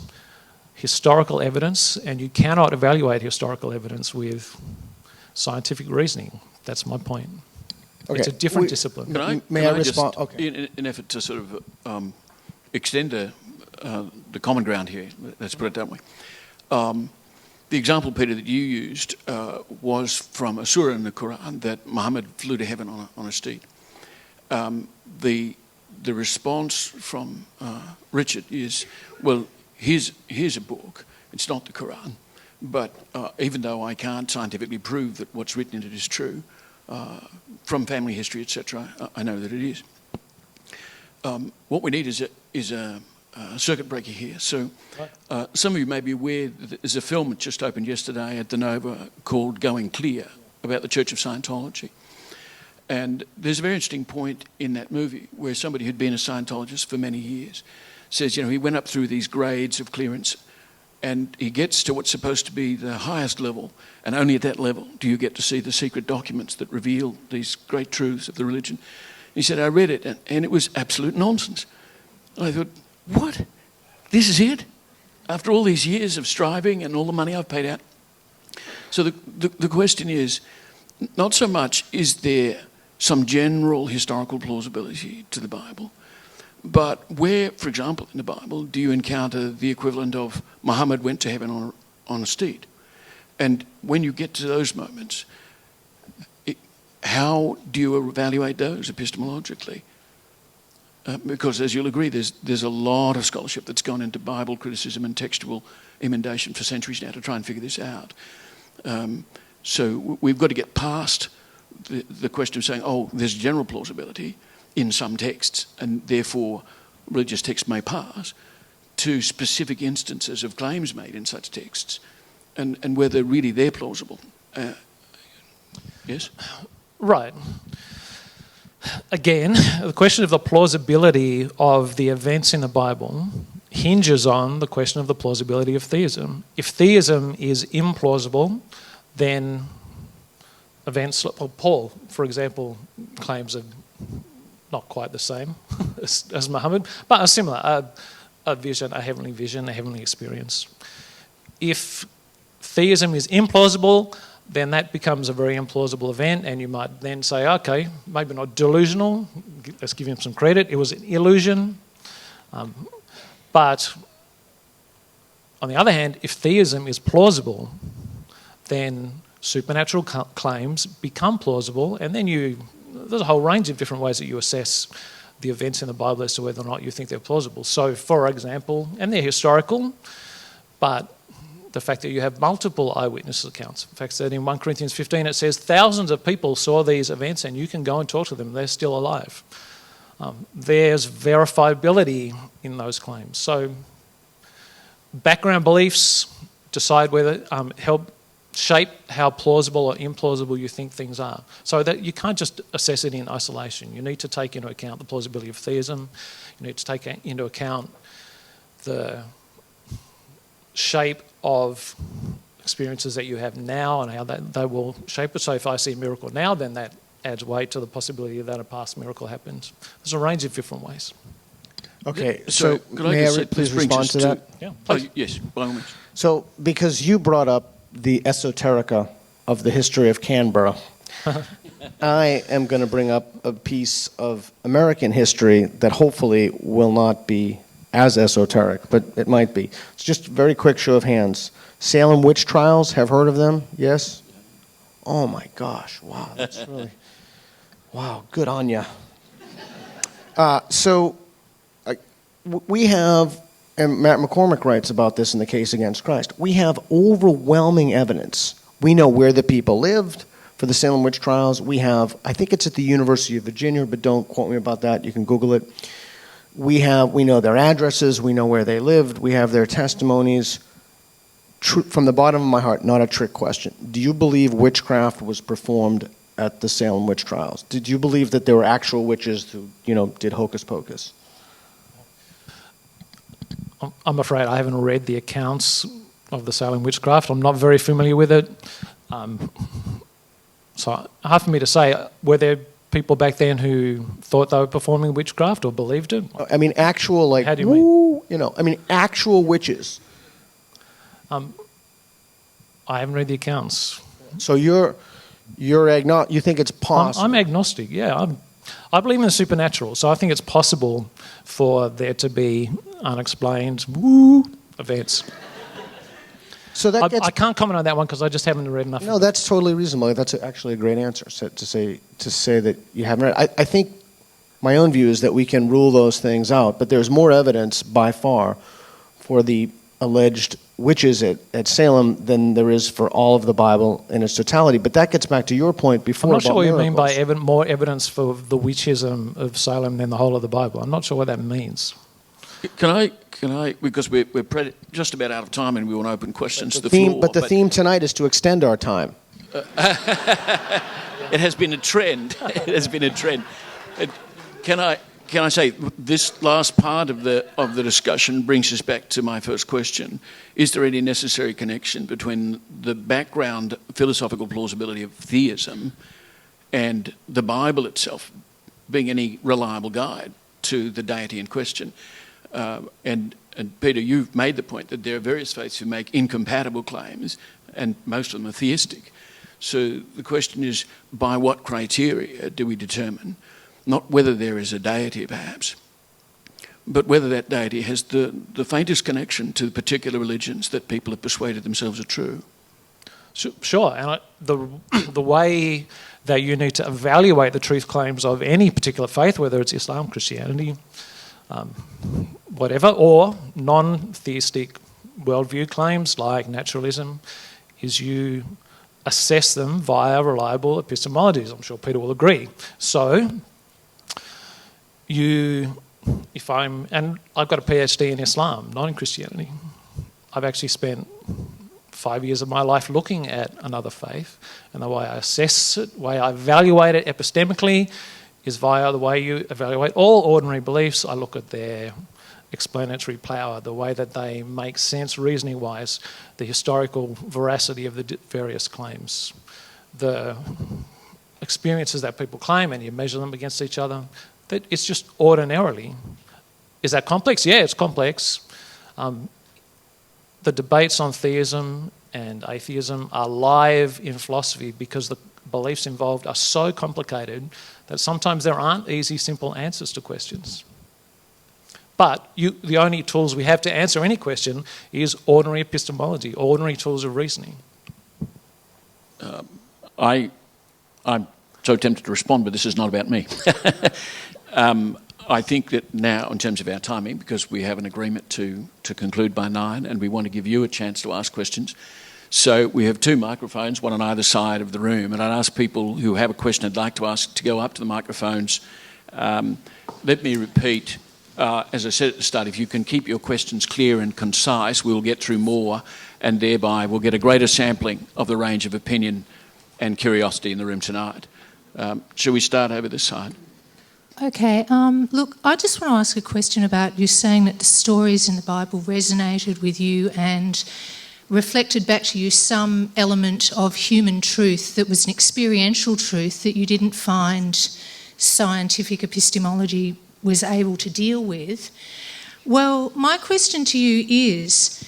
historical evidence, and you cannot evaluate historical evidence with scientific reasoning. That's my point. Okay. It's a different discipline. May I respond? Just, okay. In an effort to sort of extend the common ground here, let's put it that way. The example, Peter, that you used was from a surah in the Quran that Muhammad flew to heaven on a steed. The response from Richard is, well, here's a book. It's not the Quran, but even though I can't scientifically prove that what's written in it is true, from family history, etc., I know that it is. What we need is a circuit breaker here. So some of you may be aware that there's a film that just opened yesterday at the Nova called Going Clear about the Church of Scientology. And there's a very interesting point in that movie where somebody who'd been a Scientologist for many years says, he went up through these grades of clearance and he gets to what's supposed to be the highest level, and only at that level do you get to see the secret documents that reveal these great truths of the religion. He said, I read it and it was absolute nonsense. And I thought, what? This is it? After all these years of striving and all the money I've paid out? So the question is, not so much is there some general historical plausibility to the Bible, but where, for example, in the Bible, do you encounter the equivalent of Muhammad went to heaven on a steed? And when you get to those moments, how do you evaluate those epistemologically? Because, as you'll agree, there's a lot of scholarship that's gone into Bible criticism and textual emendation for centuries now to try and figure this out. So we've got to get past the question of saying, there's general plausibility in some texts, and therefore religious texts may pass, to specific instances of claims made in such texts, and whether really they're plausible. Yes? Right. Again, the question of the plausibility of the events in the Bible hinges on the question of the plausibility of theism. If theism is implausible, then events, Paul, for example, claims are not quite the same as Muhammad, but are similar, a vision, a heavenly experience. If theism is implausible, then that becomes a very implausible event, and you might then say, okay, maybe not delusional, let's give him some credit, it was an illusion. But on the other hand, if theism is plausible, then supernatural claims become plausible, and then there's a whole range of different ways that you assess the events in the Bible as to whether or not you think they're plausible. So, for example, and they're historical, but the fact that you have multiple eyewitness accounts. In fact, that in 1 Corinthians 15 it says thousands of people saw these events and you can go and talk to them, they're still alive. There's verifiability in those claims. So background beliefs decide whether help shape how plausible or implausible you think things are. So that you can't just assess it in isolation. You need to take into account the plausibility of theism. You need to take into account the shape of experiences that you have now and how they will shape it. So if I see a miracle now, then that adds weight to the possibility that a past miracle happens. There's a range of different ways. Okay, So, so could I may just I say, please this brings respond us to that? Yeah, Oh, please. yes, by all means. So, because you brought up the esoterica of the history of Canberra, I am going to bring up a piece of American history that hopefully will not be as esoteric, but it might be. It's just a very quick show of hands. Salem witch trials, have heard of them? Yes? Oh my gosh, wow, that's really, wow, good on ya. We have, and Matt McCormick writes about this in the Case Against Christ, we have overwhelming evidence. We know where the people lived for the Salem witch trials. We have, I think it's at the University of Virginia, but don't quote me about that. You can Google it. We know their addresses. We know where they lived. We have their testimonies. From the bottom of my heart, not a trick question. Do you believe witchcraft was performed at the Salem witch trials? Did you believe that there were actual witches who, did hocus pocus? I'm afraid I haven't read the accounts of the Salem witchcraft. I'm not very familiar with it. So hard for me to say. Were there people back then who thought they were performing witchcraft or believed it? I mean, actual, like, How do you mean? Actual witches. I haven't read the accounts. So you think it's possible? I'm agnostic, yeah. I believe in the supernatural, so I think it's possible for there to be unexplained events. So that gets... I can't comment on that one because I just haven't read enough. No, that's totally reasonable. That's actually a great answer to say that you haven't read. I think my own view is that we can rule those things out, but there's more evidence by far for the alleged witches at Salem than there is for all of the Bible in its totality. But that gets back to your point before. I'm not sure what you mean by miracles. more evidence for the witchism of Salem than the whole of the Bible. I'm not sure what that means. Can I? Because we're just about out of time, and we want to open questions to the theme, floor. but the theme tonight is to extend our time. It has been a trend. It has been a trend. Can I say this last part of the discussion brings us back to my first question: is there any necessary connection between the background philosophical plausibility of theism and the Bible itself being any reliable guide to the deity in question? And Peter, you've made the point that there are various faiths who make incompatible claims, and most of them are theistic. So the question is, by what criteria do we determine not whether there is a deity perhaps, but whether that deity has the faintest connection to particular religions that people have persuaded themselves are true? Sure, and the way that you need to evaluate the truth claims of any particular faith, whether it's Islam, Christianity, whatever, or non-theistic worldview claims like naturalism, is you assess them via reliable epistemologies. I'm sure Peter will agree. So, and I've got a PhD in Islam, not in Christianity. I've actually spent 5 years of my life looking at another faith, and the way I assess it, the way I evaluate it epistemically, is via the way you evaluate all ordinary beliefs. I look at their explanatory power, the way that they make sense reasoning-wise, the historical veracity of the various claims, the experiences that people claim, and you measure them against each other. That it's just ordinarily. Is that complex? Yeah, it's complex. The debates on theism and atheism are live in philosophy because the beliefs involved are so complicated that sometimes there aren't easy, simple answers to questions. But the only tools we have to answer any question is ordinary epistemology, ordinary tools of reasoning. I'm so tempted to respond, but this is not about me. I think that now, in terms of our timing, because we have an agreement to conclude by 9, and we want to give you a chance to ask questions, so we have 2 microphones, one on either side of the room, and I'd ask people who have a question they'd like to ask to go up to the microphones. Let me repeat, as I said at the start, if you can keep your questions clear and concise, we'll get through more, and thereby we'll get a greater sampling of the range of opinion and curiosity in the room tonight. Shall we start over this side? Okay, look, I just want to ask a question about you saying that the stories in the Bible resonated with you and reflected back to you some element of human truth that was an experiential truth that you didn't find scientific epistemology was able to deal with. Well, my question to you is,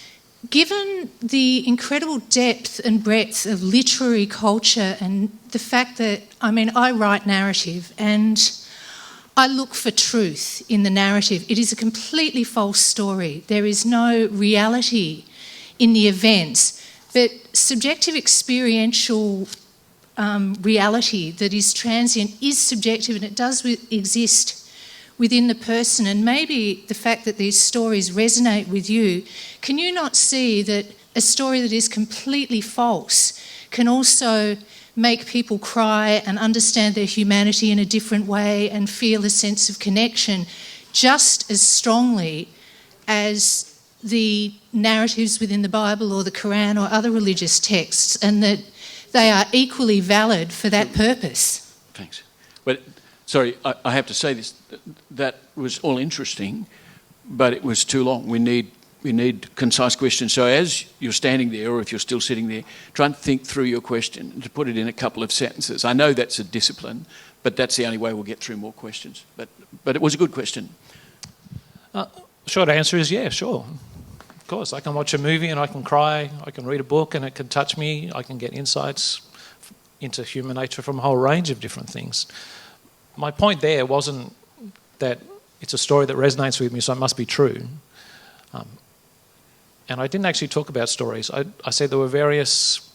given the incredible depth and breadth of literary culture and the fact that, I write narrative and I look for truth in the narrative. It is a completely false story. There is no reality in the events, but subjective experiential reality that is transient is subjective, and it does exist within the person. And maybe the fact that these stories resonate with you, can you not see that a story that is completely false can also make people cry and understand their humanity in a different way and feel a sense of connection just as strongly as the narratives within the Bible or the Quran or other religious texts, and that they are equally valid for that purpose? Thanks. But sorry, I have to say this, that was all interesting, but it was too long. We need concise questions. So as you're standing there, or if you're still sitting there, try and think through your question and to put it in a couple of sentences. I know that's a discipline, but that's the only way we'll get through more questions. But it was a good question. Short answer is yeah, sure. Of course, I can watch a movie and I can cry. I can read a book and it can touch me. I can get insights into human nature from a whole range of different things. My point there wasn't that it's a story that resonates with me, so it must be true. And I didn't actually talk about stories. I said there were various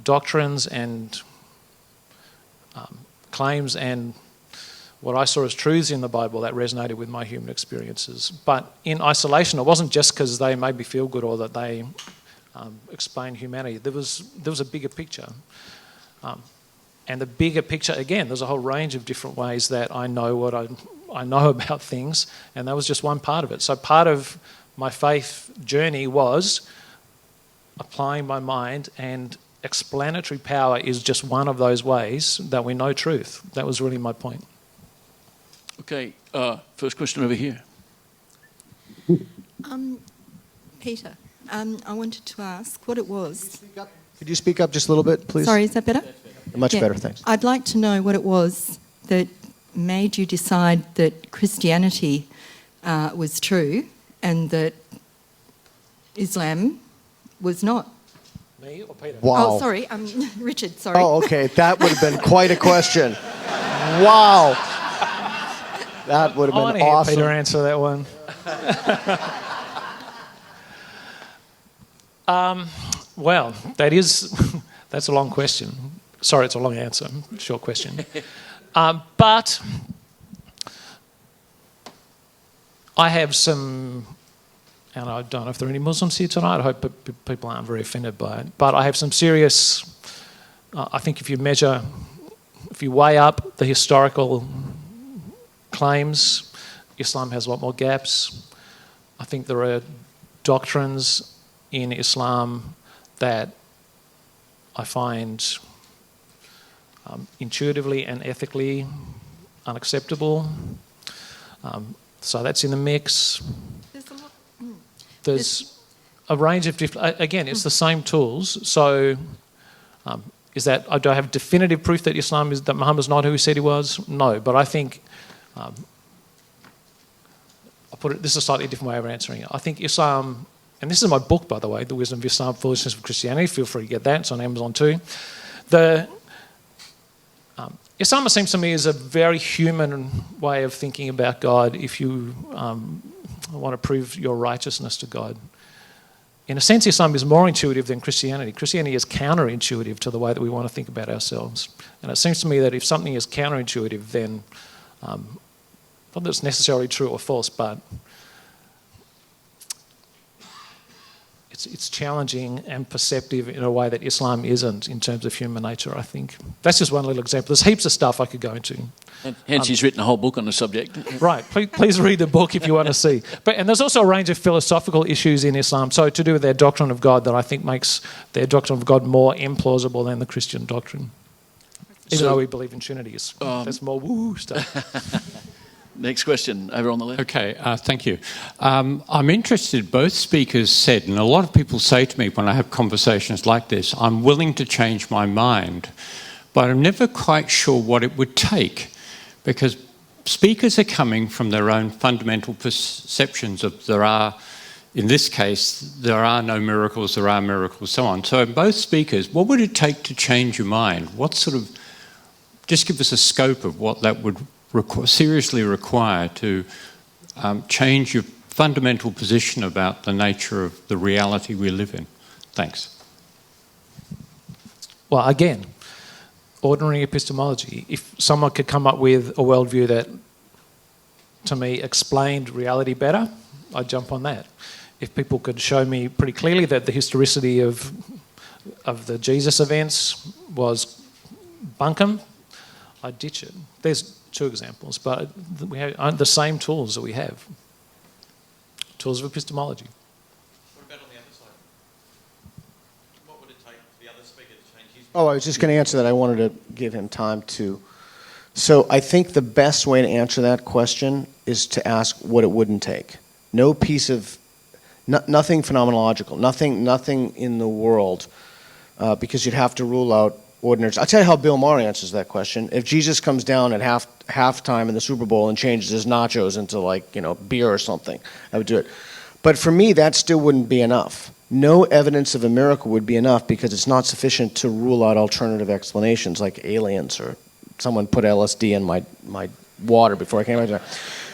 doctrines and claims and what I saw as truths in the Bible that resonated with my human experiences. But in isolation, it wasn't just because they made me feel good or that they explain humanity. There was a bigger picture. And the bigger picture, again, there's a whole range of different ways that I know what I know about things, and that was just one part of it. So part of my faith journey was applying my mind, and explanatory power is just one of those ways that we know truth. That was really my point. Okay, first question over here. Peter, I wanted to ask what it was. Could you speak up just a little bit, please? Sorry, is that better? Much better, thanks. I'd like to know what it was that made you decide that Christianity was true and that Islam was not. Me or Peter? Wow. Oh, sorry, Richard, sorry. Oh, okay, that would have been quite a question. Wow. That would have been awesome. I want to hear Peter answer that one. Well, that's a long question. Sorry, it's a long answer, short question. But I have some, and I don't know if there are any Muslims here tonight, I hope people aren't very offended by it, but I have some serious, I think if you weigh up the historical claims, Islam has a lot more gaps. I think there are doctrines in Islam that I find intuitively and ethically unacceptable. So that's in the mix. There's a range of different... Again, it's the same tools. So is that... Do I have definitive proof that that Muhammad's not who he said he was? No, but I think... I'll put it... This is a slightly different way of answering it. I think Islam... And this is my book, by the way, The Wisdom of Islam, Foolishness of Christianity. Feel free to get that. It's on Amazon too. Islam seems to me is a very human way of thinking about God if you want to prove your righteousness to God. In a sense, Islam is more intuitive than Christianity. Christianity is counterintuitive to the way that we want to think about ourselves. And it seems to me that if something is counterintuitive, then Not that it's necessarily true or false, but it's challenging and perceptive in a way that Islam isn't in terms of human nature, I think. That's just one little example. There's heaps of stuff I could go into. Hence, he's written a whole book on the subject. Right. Please read the book if you want to see. And there's also a range of philosophical issues in Islam, so to do with their doctrine of God, that I think makes their doctrine of God more implausible than the Christian doctrine. Even though we believe in Trinity. That's more woo stuff. Next question, over on the left. Okay, thank you. I'm interested, both speakers said, and a lot of people say to me when I have conversations like this, I'm willing to change my mind, but I'm never quite sure what it would take, because speakers are coming from their own fundamental perceptions of in this case, there are no miracles, there are miracles, so on. So both speakers, what would it take to change your mind? Just give us a scope of what that would seriously require to change your fundamental position about the nature of the reality we live in. Thanks. Well, again, ordinary epistemology. If someone could come up with a worldview that, to me, explained reality better, I'd jump on that. If people could show me pretty clearly that the historicity of the Jesus events was bunkum, I'd ditch it. There's 2 examples, but we have the same tools that we have. Tools of epistemology. What about on the other side? What would it take for the other speaker to change his... Oh, I was just going to answer that. I wanted to give him time to. So I think the best way to answer that question is to ask what it wouldn't take. No piece of, nothing phenomenological, nothing in the world, because you'd have to rule out ordinary. I'll tell you how Bill Maher answers that question. If Jesus comes down at halftime in the Super Bowl and changes his nachos into beer or something, I would do it. But for me, that still wouldn't be enough. No evidence of a miracle would be enough because it's not sufficient to rule out alternative explanations like aliens or someone put LSD in my water before I came out here.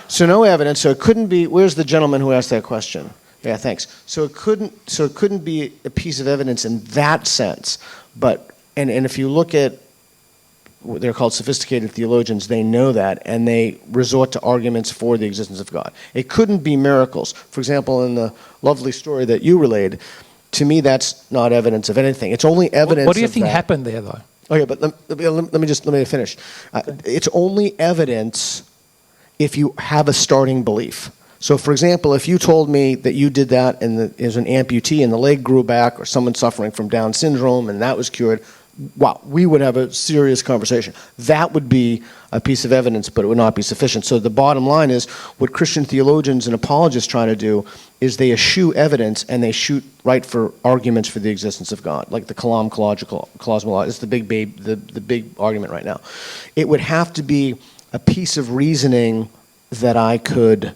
So no evidence. So it couldn't be. Where's the gentleman who asked that question? Yeah, thanks. So it couldn't be a piece of evidence in that sense, but. And if you look at what they're called sophisticated theologians, they know that, and they resort to arguments for the existence of God. It couldn't be miracles. For example, in the lovely story that you relayed, to me that's not evidence of anything. It's only evidence. What do you think happened there, though? Okay, but let me finish. It's only evidence if you have a starting belief. So, for example, if you told me that you did that and there's an amputee and the leg grew back, or someone suffering from Down syndrome and that was cured, wow, we would have a serious conversation. That would be a piece of evidence, but it would not be sufficient. So the bottom line is, what Christian theologians and apologists try to do is they eschew evidence and they shoot right for arguments for the existence of God, like the cosmological. It's the big argument right now. It would have to be a piece of reasoning that I could.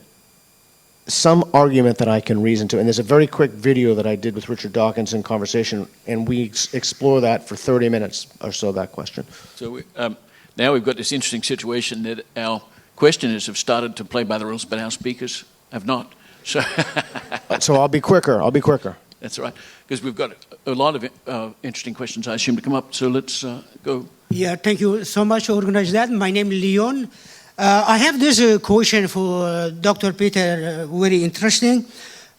Some argument that I can reason to. And there's a very quick video that I did with Richard Dawkins in conversation, and we explore that for 30 minutes or so, that question. So now we've got this interesting situation that our questioners have started to play by the rules, but our speakers have not. So, so I'll be quicker. That's right, because we've got a lot of interesting questions, I assume, to come up. So let's go. Yeah, thank you so much for organizing that. My name is Leon. I have this question for Dr. Peter, very interesting.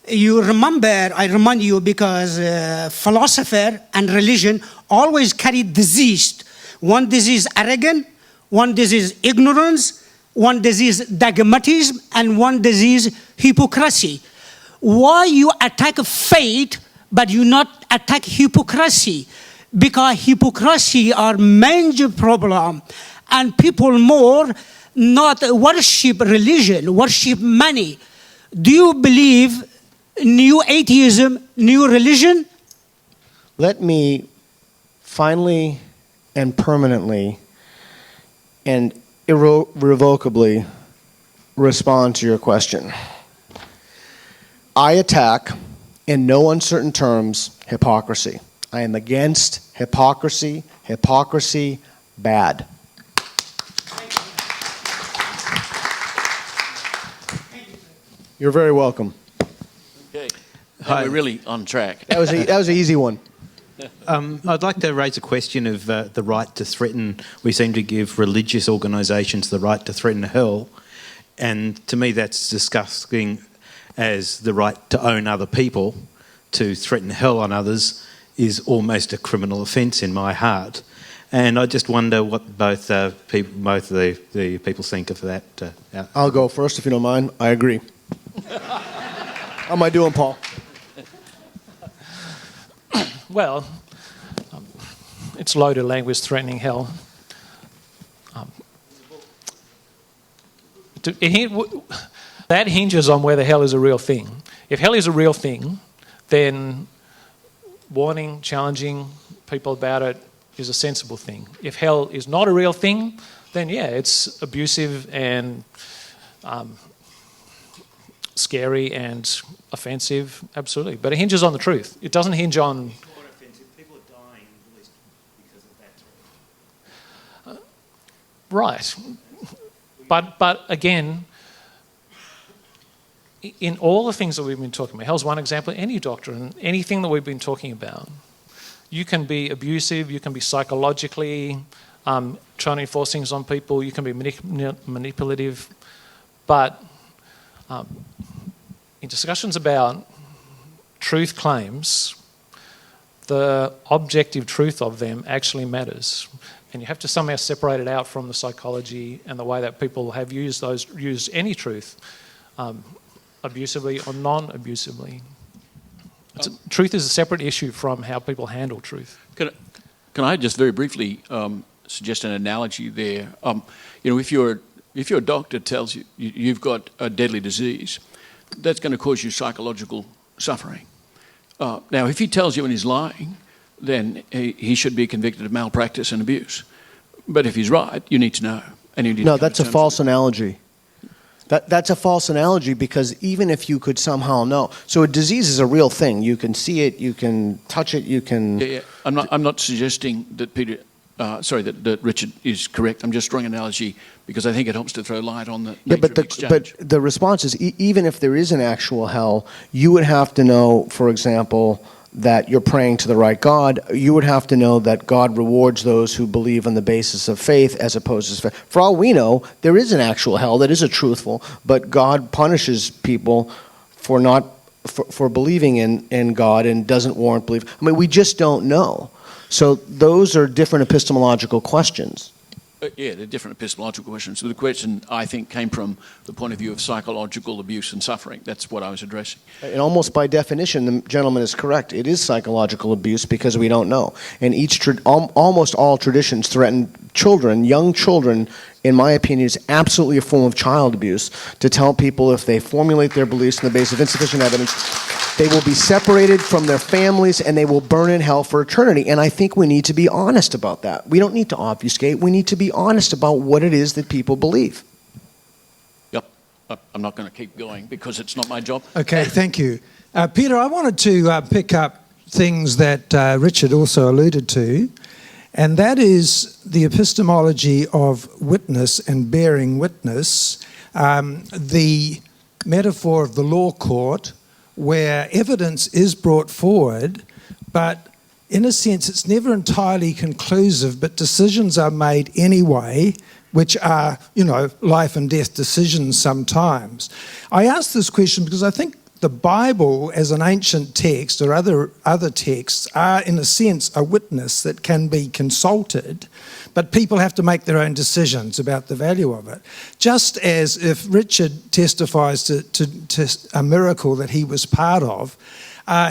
I remind you, because philosopher and religion always carry disease. One disease arrogant, one disease ignorance, one disease dogmatism, and one disease hypocrisy. Why you attack faith, but you not attack hypocrisy? Because hypocrisy are major problem, and people more not worship religion, worship money. Do you believe new atheism, new religion? Let me finally and permanently and irrevocably respond to your question. I attack, in no uncertain terms, hypocrisy. I am against hypocrisy. Hypocrisy, bad. You're very welcome. Okay. We're really on track. That was an easy one. I'd like to raise a question of the right to threaten. We seem to give religious organisations the right to threaten hell. And to me, that's disgusting as the right to own other people, to threaten hell on others, is almost a criminal offence in my heart. And I just wonder what both the people think of that. I'll go first if you don't mind. I agree. How am I doing, Paul? Well, it's loaded language, threatening hell. That hinges on whether hell is a real thing. If hell is a real thing, then warning, challenging people about it is a sensible thing. If hell is not a real thing, then yeah, it's abusive and scary and offensive, absolutely. But it hinges on the truth. It doesn't hinge on... People are dying at least because of that truth. Right. But again, in all the things that we've been talking about, hell's one example, any doctrine, anything that we've been talking about, you can be abusive, you can be psychologically trying to enforce things on people, you can be manipulative, but in discussions about truth claims, the objective truth of them actually matters. And you have to somehow separate it out from the psychology and the way that people have used any truth abusively or non-abusively. Truth is a separate issue from how people handle truth. Can I just very briefly suggest an analogy there? If your doctor tells you you've got a deadly disease, that's going to cause you psychological suffering. Now, if he tells you and he's lying, then he should be convicted of malpractice and abuse. But if he's right, you need to know. And you need No, that's a false analogy. That's a false analogy because even if you could somehow know, so a disease is a real thing. You can see it, you can touch it, you can. Yeah. I'm not suggesting that that Richard is correct. I'm just drawing an analogy because I think it helps to throw light on the nature of exchange. But the response is even if there is an actual hell, you would have to know, for example, that you're praying to the right God. You would have to know that God rewards those who believe on the basis of faith as opposed to faith. For all we know, there is an actual hell that is a truthful, but God punishes people for believing in God and doesn't warrant belief. I mean, we just don't know. So those are different epistemological questions. They're different epistemological questions. So the question, I think, came from the point of view of psychological abuse and suffering. That's what I was addressing. And almost by definition, the gentleman is correct. It is psychological abuse because we don't know. And almost all traditions threaten children, young children, in my opinion, is absolutely a form of child abuse to tell people if they formulate their beliefs on the basis of insufficient evidence, they will be separated from their families and they will burn in hell for eternity. And I think we need to be honest about that. We don't need to obfuscate. We need to be honest about what it is that people believe. Yep. I'm not going to keep going because it's not my job. Okay, thank you. Peter, I wanted to pick up things that Richard also alluded to, and that is the epistemology of witness and bearing witness, the metaphor of the law court, where evidence is brought forward, but in a sense it's never entirely conclusive, but decisions are made anyway, which are, life and death decisions sometimes. I ask this question because I think the Bible as an ancient text or other texts are in a sense a witness that can be consulted, but people have to make their own decisions about the value of it. Just as if Richard testifies to a miracle that he was part of,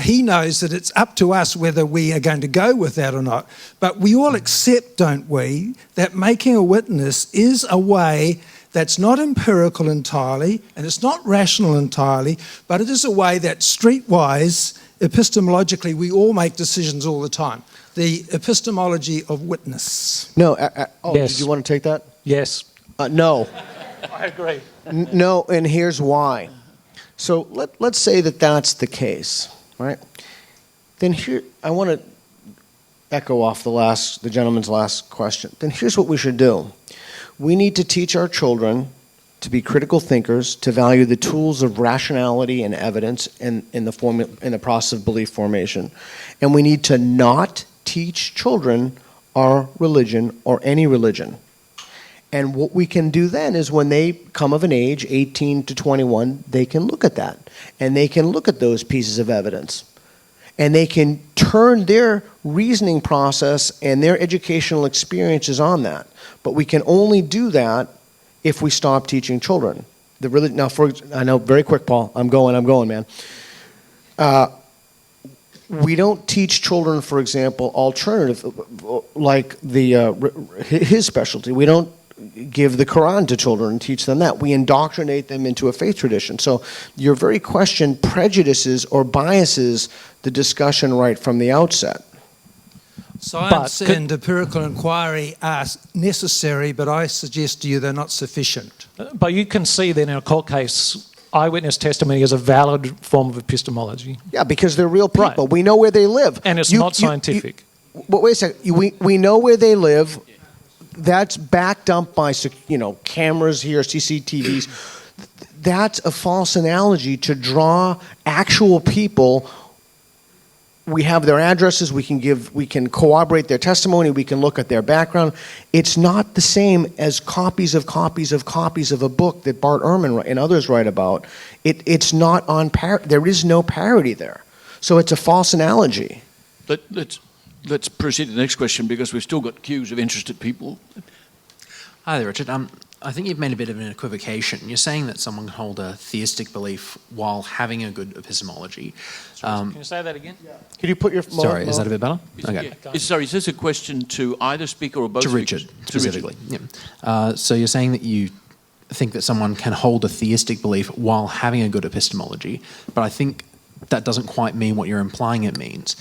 he knows that it's up to us whether we are going to go with that or not. But we all accept, don't we, that making a witness is a way that's not empirical entirely, and it's not rational entirely, but it is a way that streetwise, epistemologically, we all make decisions all the time. The epistemology of witness. No, yes. Did you want to take that? Yes. No. I agree. No, and here's why. So let's say that that's the case, right? Then here, I want to echo off the gentleman's last question. Then here's what we should do. We need to teach our children to be critical thinkers, to value the tools of rationality and evidence in the process of belief formation. And we need to not teach children our religion or any religion. And what we can do then is when they come of an age, 18 to 21, they can look at that. And they can look at those pieces of evidence. And they can turn their reasoning process and their educational experiences on that. But we can only do that if we stop teaching children. I know, very quick, Paul. I'm going, man. We don't teach children, for example, alternative, like his specialty. We don't give the Quran to children and teach them that. We indoctrinate them into a faith tradition. So your very question prejudices or biases the discussion right from the outset. Science and empirical inquiry are necessary, but I suggest to you they're not sufficient. But you can see that in a court case, eyewitness testimony is a valid form of epistemology. Yeah, because they're real people. Right. We know where they live. And it's not scientific. Wait a second. We know where they live. That's backed up by, cameras here, CCTVs. That's a false analogy to draw actual people. We have their addresses, we can corroborate their testimony, we can look at their background. It's not the same as copies of a book that Bart Ehrman and others write about. It's not on there is no parity there. So it's a false analogy. Let's proceed to the next question because we've still got queues of interested people. Hi there, Richard. I think you've made a bit of an equivocation. You're saying that someone can hold a theistic belief while having a good epistemology. Can you say that again? Yeah. Could you put your... Sorry, is that a bit better? Okay. Sorry, is this a question to either speaker or both to speakers? Richard, specifically. Yeah. So you're saying that you think that someone can hold a theistic belief while having a good epistemology, but I think that doesn't quite mean what you're implying it means.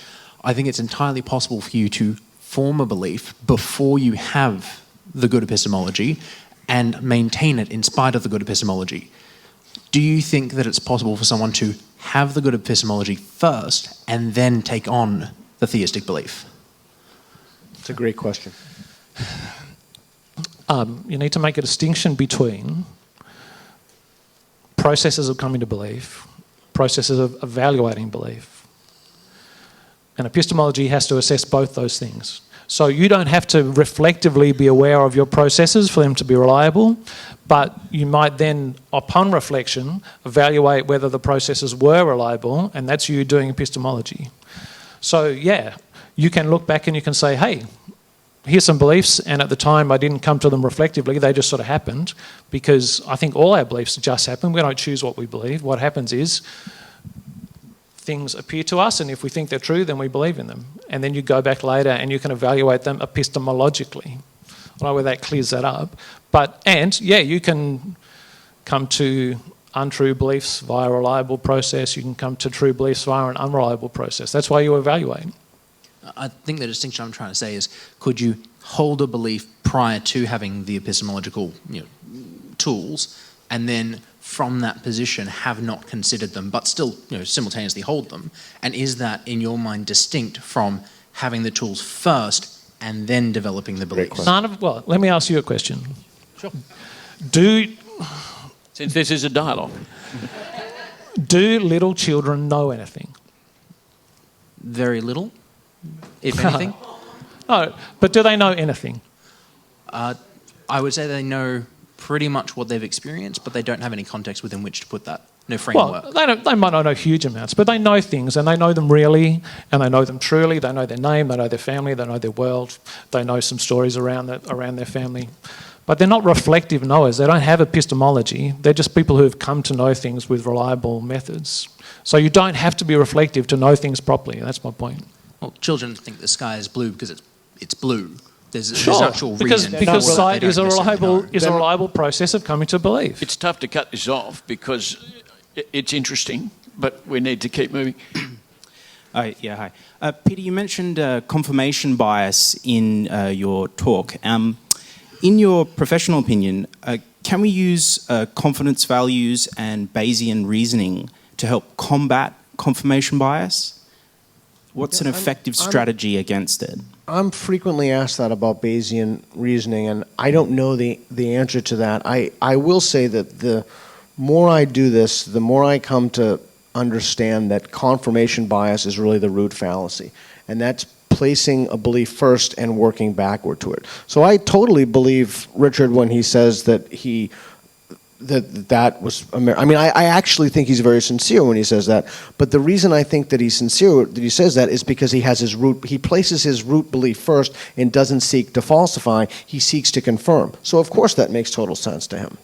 I think it's entirely possible for you to form a belief before you have the good epistemology and maintain it in spite of the good epistemology. Do you think that it's possible for someone to have the good epistemology first and then take on the theistic belief? It's a great question. You need to make a distinction between processes of coming to belief, processes of evaluating belief. And epistemology has to assess both those things. So you don't have to reflectively be aware of your processes for them to be reliable, but you might then, upon reflection, evaluate whether the processes were reliable, and that's you doing epistemology. So yeah, you can look back and you can say, hey, here's some beliefs, and at the time I didn't come to them reflectively, they just sort of happened, because I think all our beliefs just happen. We don't choose what we believe. What happens is things appear to us, and if we think they're true, then we believe in them. And then you go back later and you can evaluate them epistemologically. I don't know whether that clears that up. You can come to untrue beliefs via a reliable process. You can come to true beliefs via an unreliable process. That's why you evaluate. I think the distinction I'm trying to say is, could you hold a belief prior to having the epistemological tools, and then from that position have not considered them, but still simultaneously hold them? And is that, in your mind, distinct from having the tools first and then developing the beliefs? Let me ask you a question. Sure. Since this is a dialogue. Do little children know anything? Very little, if anything. No, but do they know anything? I would say they know pretty much what they've experienced, but they don't have any context within which to put that. No framework. Well, they might not know huge amounts, but they know things, and they know them really, and they know them truly. They know their name, they know their family, they know their world, they know some stories around their family. But they're not reflective knowers. They don't have epistemology. They're just people who have come to know things with reliable methods. So you don't have to be reflective to know things properly. That's my point. Well, children think the sky is blue because it's blue. There's actual because reason. Because sight is a reliable process of coming to belief. It's tough to cut this off because it's interesting, but we need to keep moving. Hi. Peter, you mentioned confirmation bias in your talk. In your professional opinion, can we use confidence values and Bayesian reasoning to help combat confirmation bias? What's an effective strategy against it? I'm frequently asked that about Bayesian reasoning, and I don't know the answer to that. I will say that the more I do this, the more I come to understand that confirmation bias is really the root fallacy. And that's placing a belief first and working backward to it. So I totally believe Richard when he says that that was, I mean, I actually think he's very sincere when he says that, but the reason I think that he's sincere, that he says that, is because he has he places his root belief first and doesn't seek to falsify, he seeks to confirm. So of course that makes total sense to him.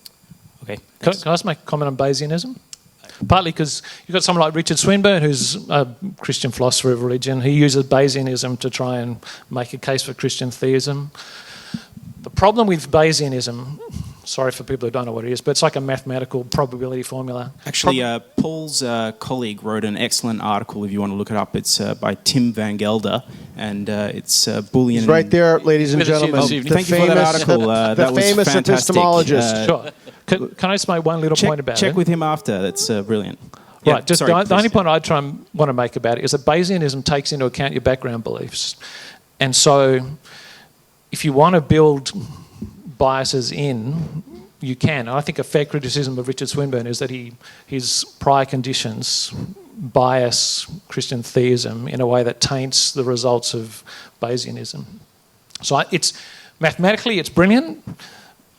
Okay. Can I just make a comment on Bayesianism? Partly because you've got someone like Richard Swinburne, who's a Christian philosopher of religion. He uses Bayesianism to try and make a case for Christian theism. The problem with Bayesianism, sorry for people who don't know what it is, but it's like a mathematical probability formula. Actually, Paul's colleague wrote an excellent article, if you want to look it up. It's by Tim Van Gelder, and it's Boolean... He's right there, ladies and gentlemen. Thank you for that article. That was famous fantastic. epistemologist. Sure. Can I just make one little point about it? Check with him after. That's brilliant. Right, just the only point I want to make about it is that Bayesianism takes into account your background beliefs. And so if you want to build biases in, you can. And I think a fair criticism of Richard Swinburne is that his prior conditions bias Christian theism in a way that taints the results of Bayesianism. So mathematically it's brilliant,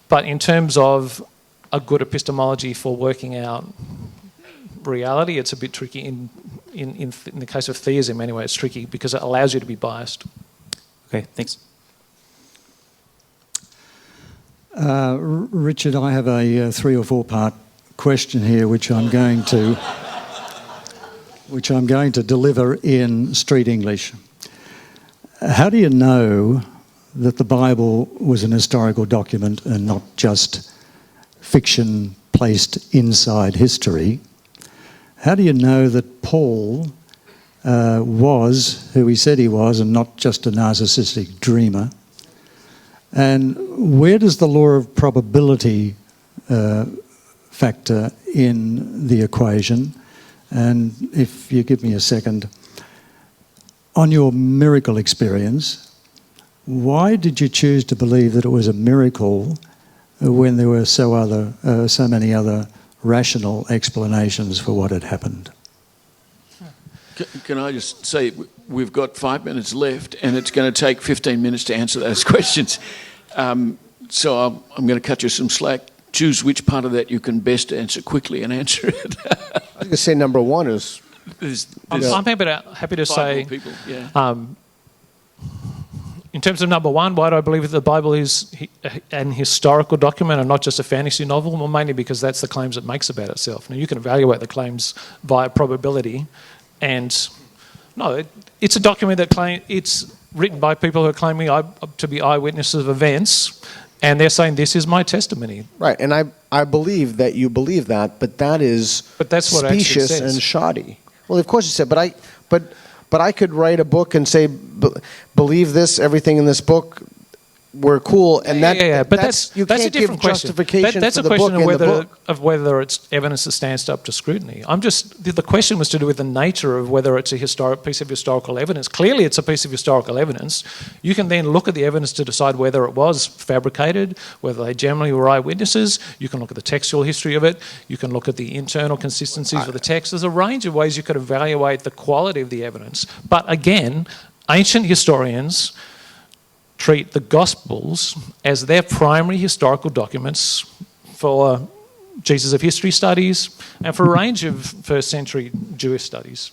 but in terms of a good epistemology for working out reality, it's a bit tricky. In the case of theism anyway, it's tricky because it allows you to be biased. Okay, thanks. Richard, I have a 3 or 4 part question here, which I'm going to deliver in street English. How do you know that the Bible was an historical document and not just fiction placed inside history? How do you know that Paul was who he said he was and not just a narcissistic dreamer? And where does the law of probability factor in the equation? And if you give me a second, on your miracle experience, why did you choose to believe that it was a miracle when there were so many other rational explanations for what had happened? Can I just say, we've got 5 minutes left and it's going to take 15 minutes to answer those questions. So I'm going to cut you some slack. Choose which part of that you can best answer quickly and answer it. I was going to say number one is... I'm happy to say, people, yeah. In terms of number one, why do I believe that the Bible is an historical document and not just a fantasy novel? Well, mainly because that's the claims it makes about itself. Now, you can evaluate the claims via probability, and no, it's a document that it's written by people who are claiming to be eyewitnesses of events, and they're saying this is my testimony. Right, and I believe that you believe that, but that's what specious and shoddy. Well, of course you said, but I could write a book and say, believe this, everything in this book, we're cool, and but that's you a can't different give justification that's for a the question book of whether it's evidence that stands up to scrutiny. The question was to do with the nature of whether it's a piece of historical evidence. Clearly, it's a piece of historical evidence. You can then look at the evidence to decide whether it was fabricated, whether they generally were eyewitnesses. You can look at the textual history of it. You can look at the internal consistencies of the text. There's a range of ways you could evaluate the quality of the evidence. But again, ancient historians treat the Gospels as their primary historical documents for Jesus of History studies and for a range of first century Jewish studies.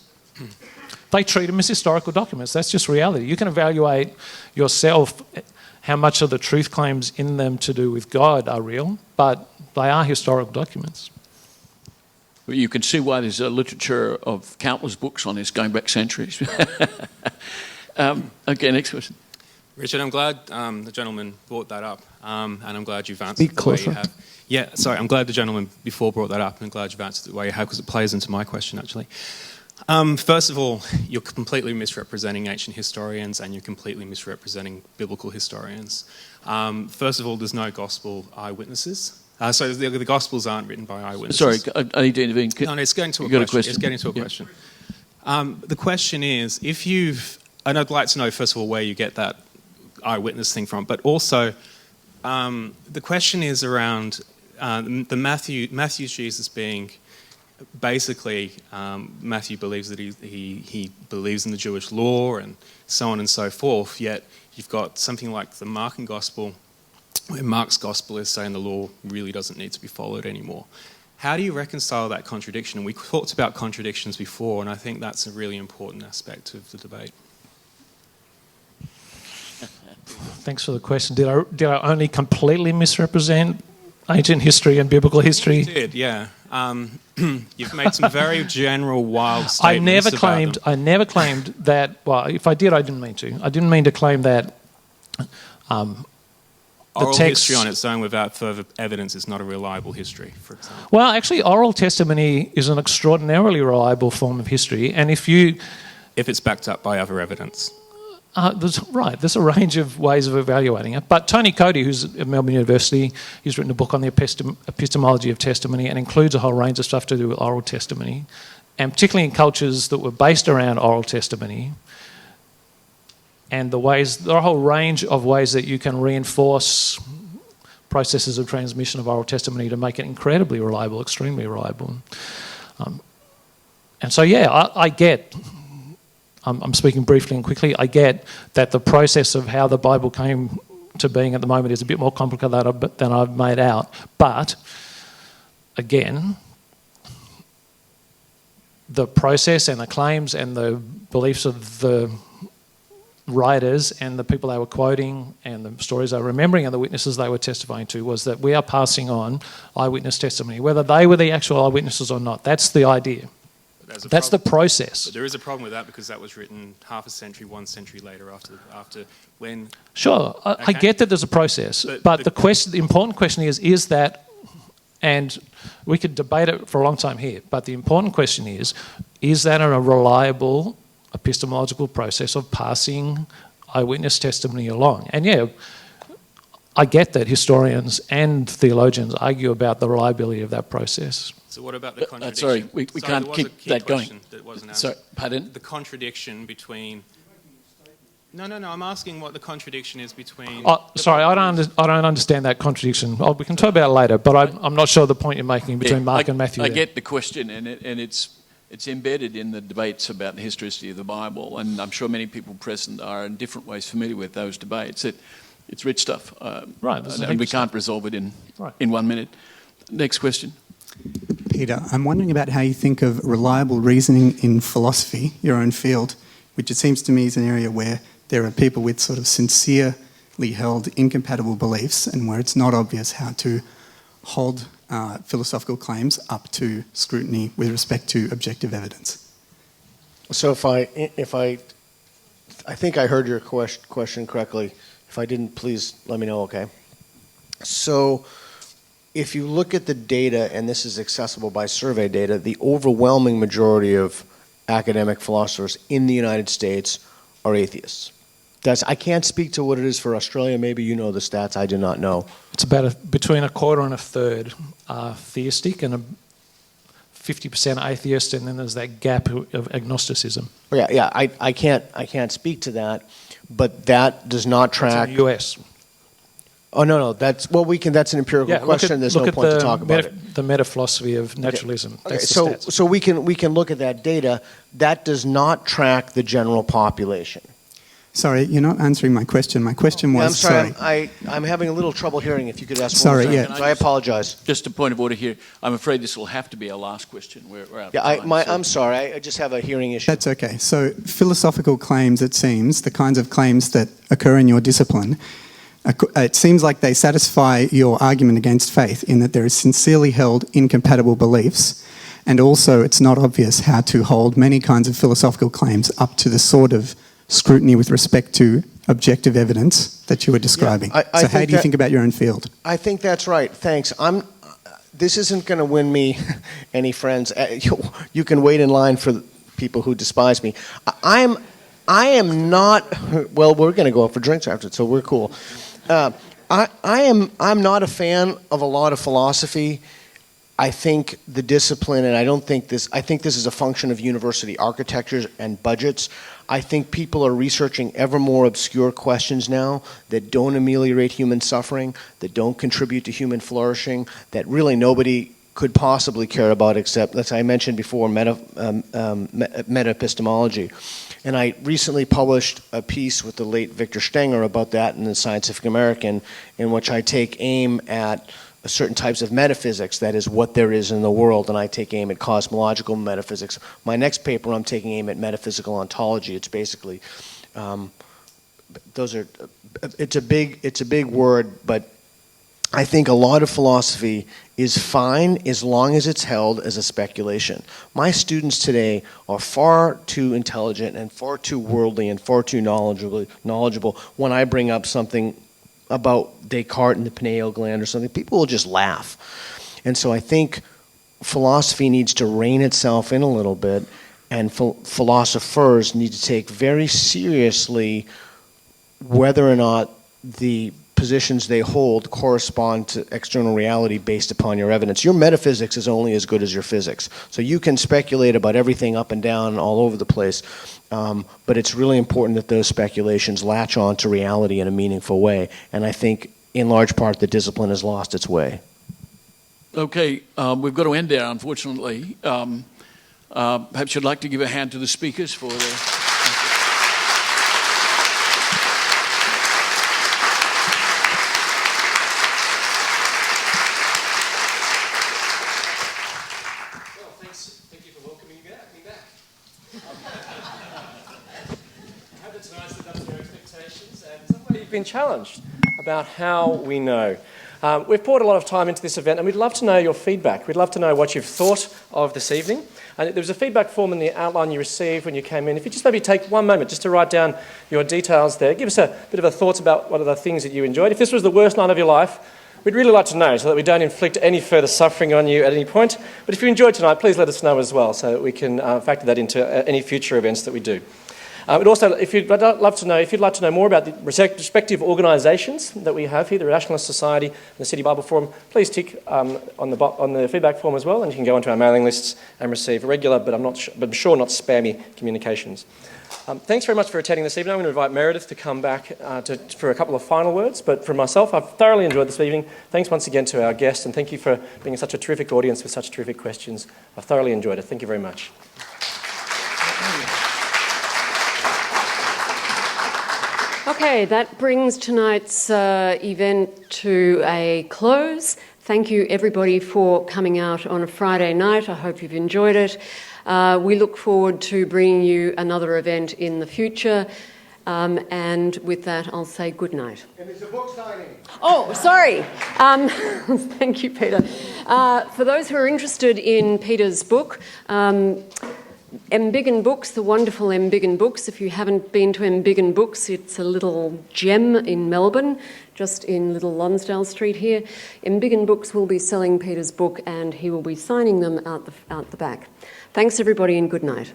They treat them as historical documents. That's just reality. You can evaluate yourself how much of the truth claims in them to do with God are real, but they are historical documents. Well, you can see why there's a literature of countless books on this going back centuries. Okay, next question. Richard, I'm glad the gentleman brought that up, and I'm glad you've answered the way you have. Yeah, sorry, I'm glad the gentleman before brought that up, and I'm glad you've answered it the way you have, because it plays into my question, actually. First of all, you're completely misrepresenting ancient historians, and you're completely misrepresenting biblical historians. First of all, there's no gospel eyewitnesses. So the Gospels aren't written by eyewitnesses. Sorry, I need to intervene. No, it's getting to a question. It's getting to a question. The question is, and I'd like to know, first of all, where you get that eyewitness thing from, but also the question is around the Matthew's Jesus being basically, Matthew believes that he believes in the Jewish law and so on and so forth, yet you've got something like the Markan Gospel, where Mark's Gospel is saying the law really doesn't need to be followed anymore. How do you reconcile that contradiction? And we talked about contradictions before, and I think that's a really important aspect of the debate. Thanks for the question. Did I only completely misrepresent ancient history and biblical history? You did, yeah. You've made some very general, wild statements. I never claimed that. Well, if I did, I didn't mean to. I didn't mean to claim that. Oral history on its own without further evidence is not a reliable history, for example. Well, actually, oral testimony is an extraordinarily reliable form of history, and if it's backed up by other evidence. There's a range of ways of evaluating it. But Tony Cody, who's at Melbourne University, he's written a book on the epistemology of testimony and includes a whole range of stuff to do with oral testimony, and particularly in cultures that were based around oral testimony. And there are a whole range of ways that you can reinforce processes of transmission of oral testimony to make it incredibly reliable, extremely reliable. And so, yeah, I get, I'm speaking briefly and quickly, I get that the process of how the Bible came to being at the moment is a bit more complicated than I've made out. But, again, the process and the claims and the beliefs of the writers and the people they were quoting and the stories they were remembering and the witnesses they were testifying to was that we are passing on eyewitness testimony, whether they were the actual eyewitnesses or not. That's the idea. That's the process. But there is a problem with that because that was written half a century, 1 century later after when... Sure, I get that there's a process, but the important question is that, and we could debate it for a long time here, but the important question is that a reliable epistemological process of passing eyewitness testimony along? And yeah, I get that historians and theologians argue about the reliability of that process. So what about the contradiction? Sorry, we can't keep that going. That wasn't sorry, answered. pardon? The contradiction between... No, I'm asking what the contradiction is between... Sorry, I don't understand that contradiction. We can talk about it later, but I'm not sure the point you're making between Mark and Matthew. I get the question, and it's embedded in the debates about the historicity of the Bible, and I'm sure many people present are in different ways familiar with those debates. It's rich stuff, right? And we can't resolve it in 1 minute. Next question. Peter, I'm wondering about how you think of reliable reasoning in philosophy, your own field, which it seems to me is an area where there are people with sort of sincerely held incompatible beliefs and where it's not obvious how to hold philosophical claims up to scrutiny with respect to objective evidence. So if I think I heard your question correctly. If I didn't, please let me know, okay? So if you look at the data, and this is accessible by survey data, the overwhelming majority of academic philosophers in the United States are atheists. I can't speak to what it is for Australia. Maybe you know the stats. I do not know. It's about between a quarter and a third are theistic and 50% atheist, and then there's that gap of agnosticism. Yeah. I can't speak to that, but that does not track. That's in the US. Oh no. That's an empirical question. There's no point to talk about it. The meta-philosophy of naturalism. Okay. That's the stats. So we can look at that data. That does not track the general population. Sorry, you're not answering my question. My question was... Yeah, I'm sorry. I'm having a little trouble hearing. If you could ask one more time. So I apologize. Just a point of order here. I'm afraid this will have to be our last question. We're out of time. I'm sorry. I just have a hearing issue. That's okay. So philosophical claims, it seems, the kinds of claims that occur in your discipline, it seems like they satisfy your argument against faith in that there is sincerely held incompatible beliefs, and also it's not obvious how to hold many kinds of philosophical claims up to the sort of scrutiny with respect to objective evidence that you were describing. So how do you think about your own field? I think that's right. Thanks. This isn't going to win me any friends. You can wait in line for people who despise me. I am not. Well, we're going to go out for drinks after it, so we're cool. I'm not a fan of a lot of philosophy. I think the discipline, and I think this is a function of university architectures and budgets. I think people are researching ever more obscure questions now that don't ameliorate human suffering, that don't contribute to human flourishing, that really nobody could possibly care about, except, as I mentioned before, meta-epistemology. And I recently published a piece with the late Victor Stenger about that in the Scientific American, in which I take aim at certain types of metaphysics, that is, what there is in the world, and I take aim at cosmological metaphysics. My next paper, I'm taking aim at metaphysical ontology. It's basically, it's a big word, but I think a lot of philosophy is fine as long as it's held as a speculation. My students today are far too intelligent and far too worldly and far too knowledgeable when I bring up something about Descartes and the pineal gland or something. People will just laugh. And so I think philosophy needs to rein itself in a little bit, and philosophers need to take very seriously whether or not the positions they hold correspond to external reality based upon your evidence. Your metaphysics is only as good as your physics. So you can speculate about everything up and down and all over the place, but it's really important that those speculations latch on to reality in a meaningful way. And I think, in large part, the discipline has lost its way. Okay, we've got to end there, unfortunately. Perhaps you'd like to give a hand to the speakers for their... You've been challenged about how we know. We've poured a lot of time into this event, and we'd love to know your feedback. We'd love to know what you've thought of this evening. And there was a feedback form in the outline you received when you came in. If you just maybe take one moment just to write down your details there, give us a bit of a thoughts about what are the things that you enjoyed. If this was the worst night of your life, we'd really like to know so that we don't inflict any further suffering on you at any point. But if you enjoyed tonight, please let us know as well so that we can factor that into any future events that we do. Also, if you'd like to know more about the respective organisations that we have here, the Rationalist Society and the City Bible Forum, please tick on the feedback form as well, and you can go onto our mailing lists and receive regular, but I'm sure not spammy communications. Thanks very much for attending this evening. I'm going to invite Meredith to come back for a couple of final words, but for myself, I've thoroughly enjoyed this evening. Thanks once again to our guests, and thank you for being such a terrific audience with such terrific questions. I've thoroughly enjoyed it. Thank you very much. Okay, that brings tonight's event to a close. Thank you everybody for coming out on a Friday night. I hope you've enjoyed it. We look forward to bringing you another event in the future. And with that, I'll say good night. And there's a book signing. Oh, sorry. Thank you, Peter. For those who are interested in Peter's book, Embiggen Books, the wonderful Embiggen Books. If you haven't been to Embiggen Books, it's a little gem in Melbourne, just in Little Lonsdale Street here. Embiggen Books will be selling Peter's book, and he will be signing them out the back. Thanks, everybody, and good night.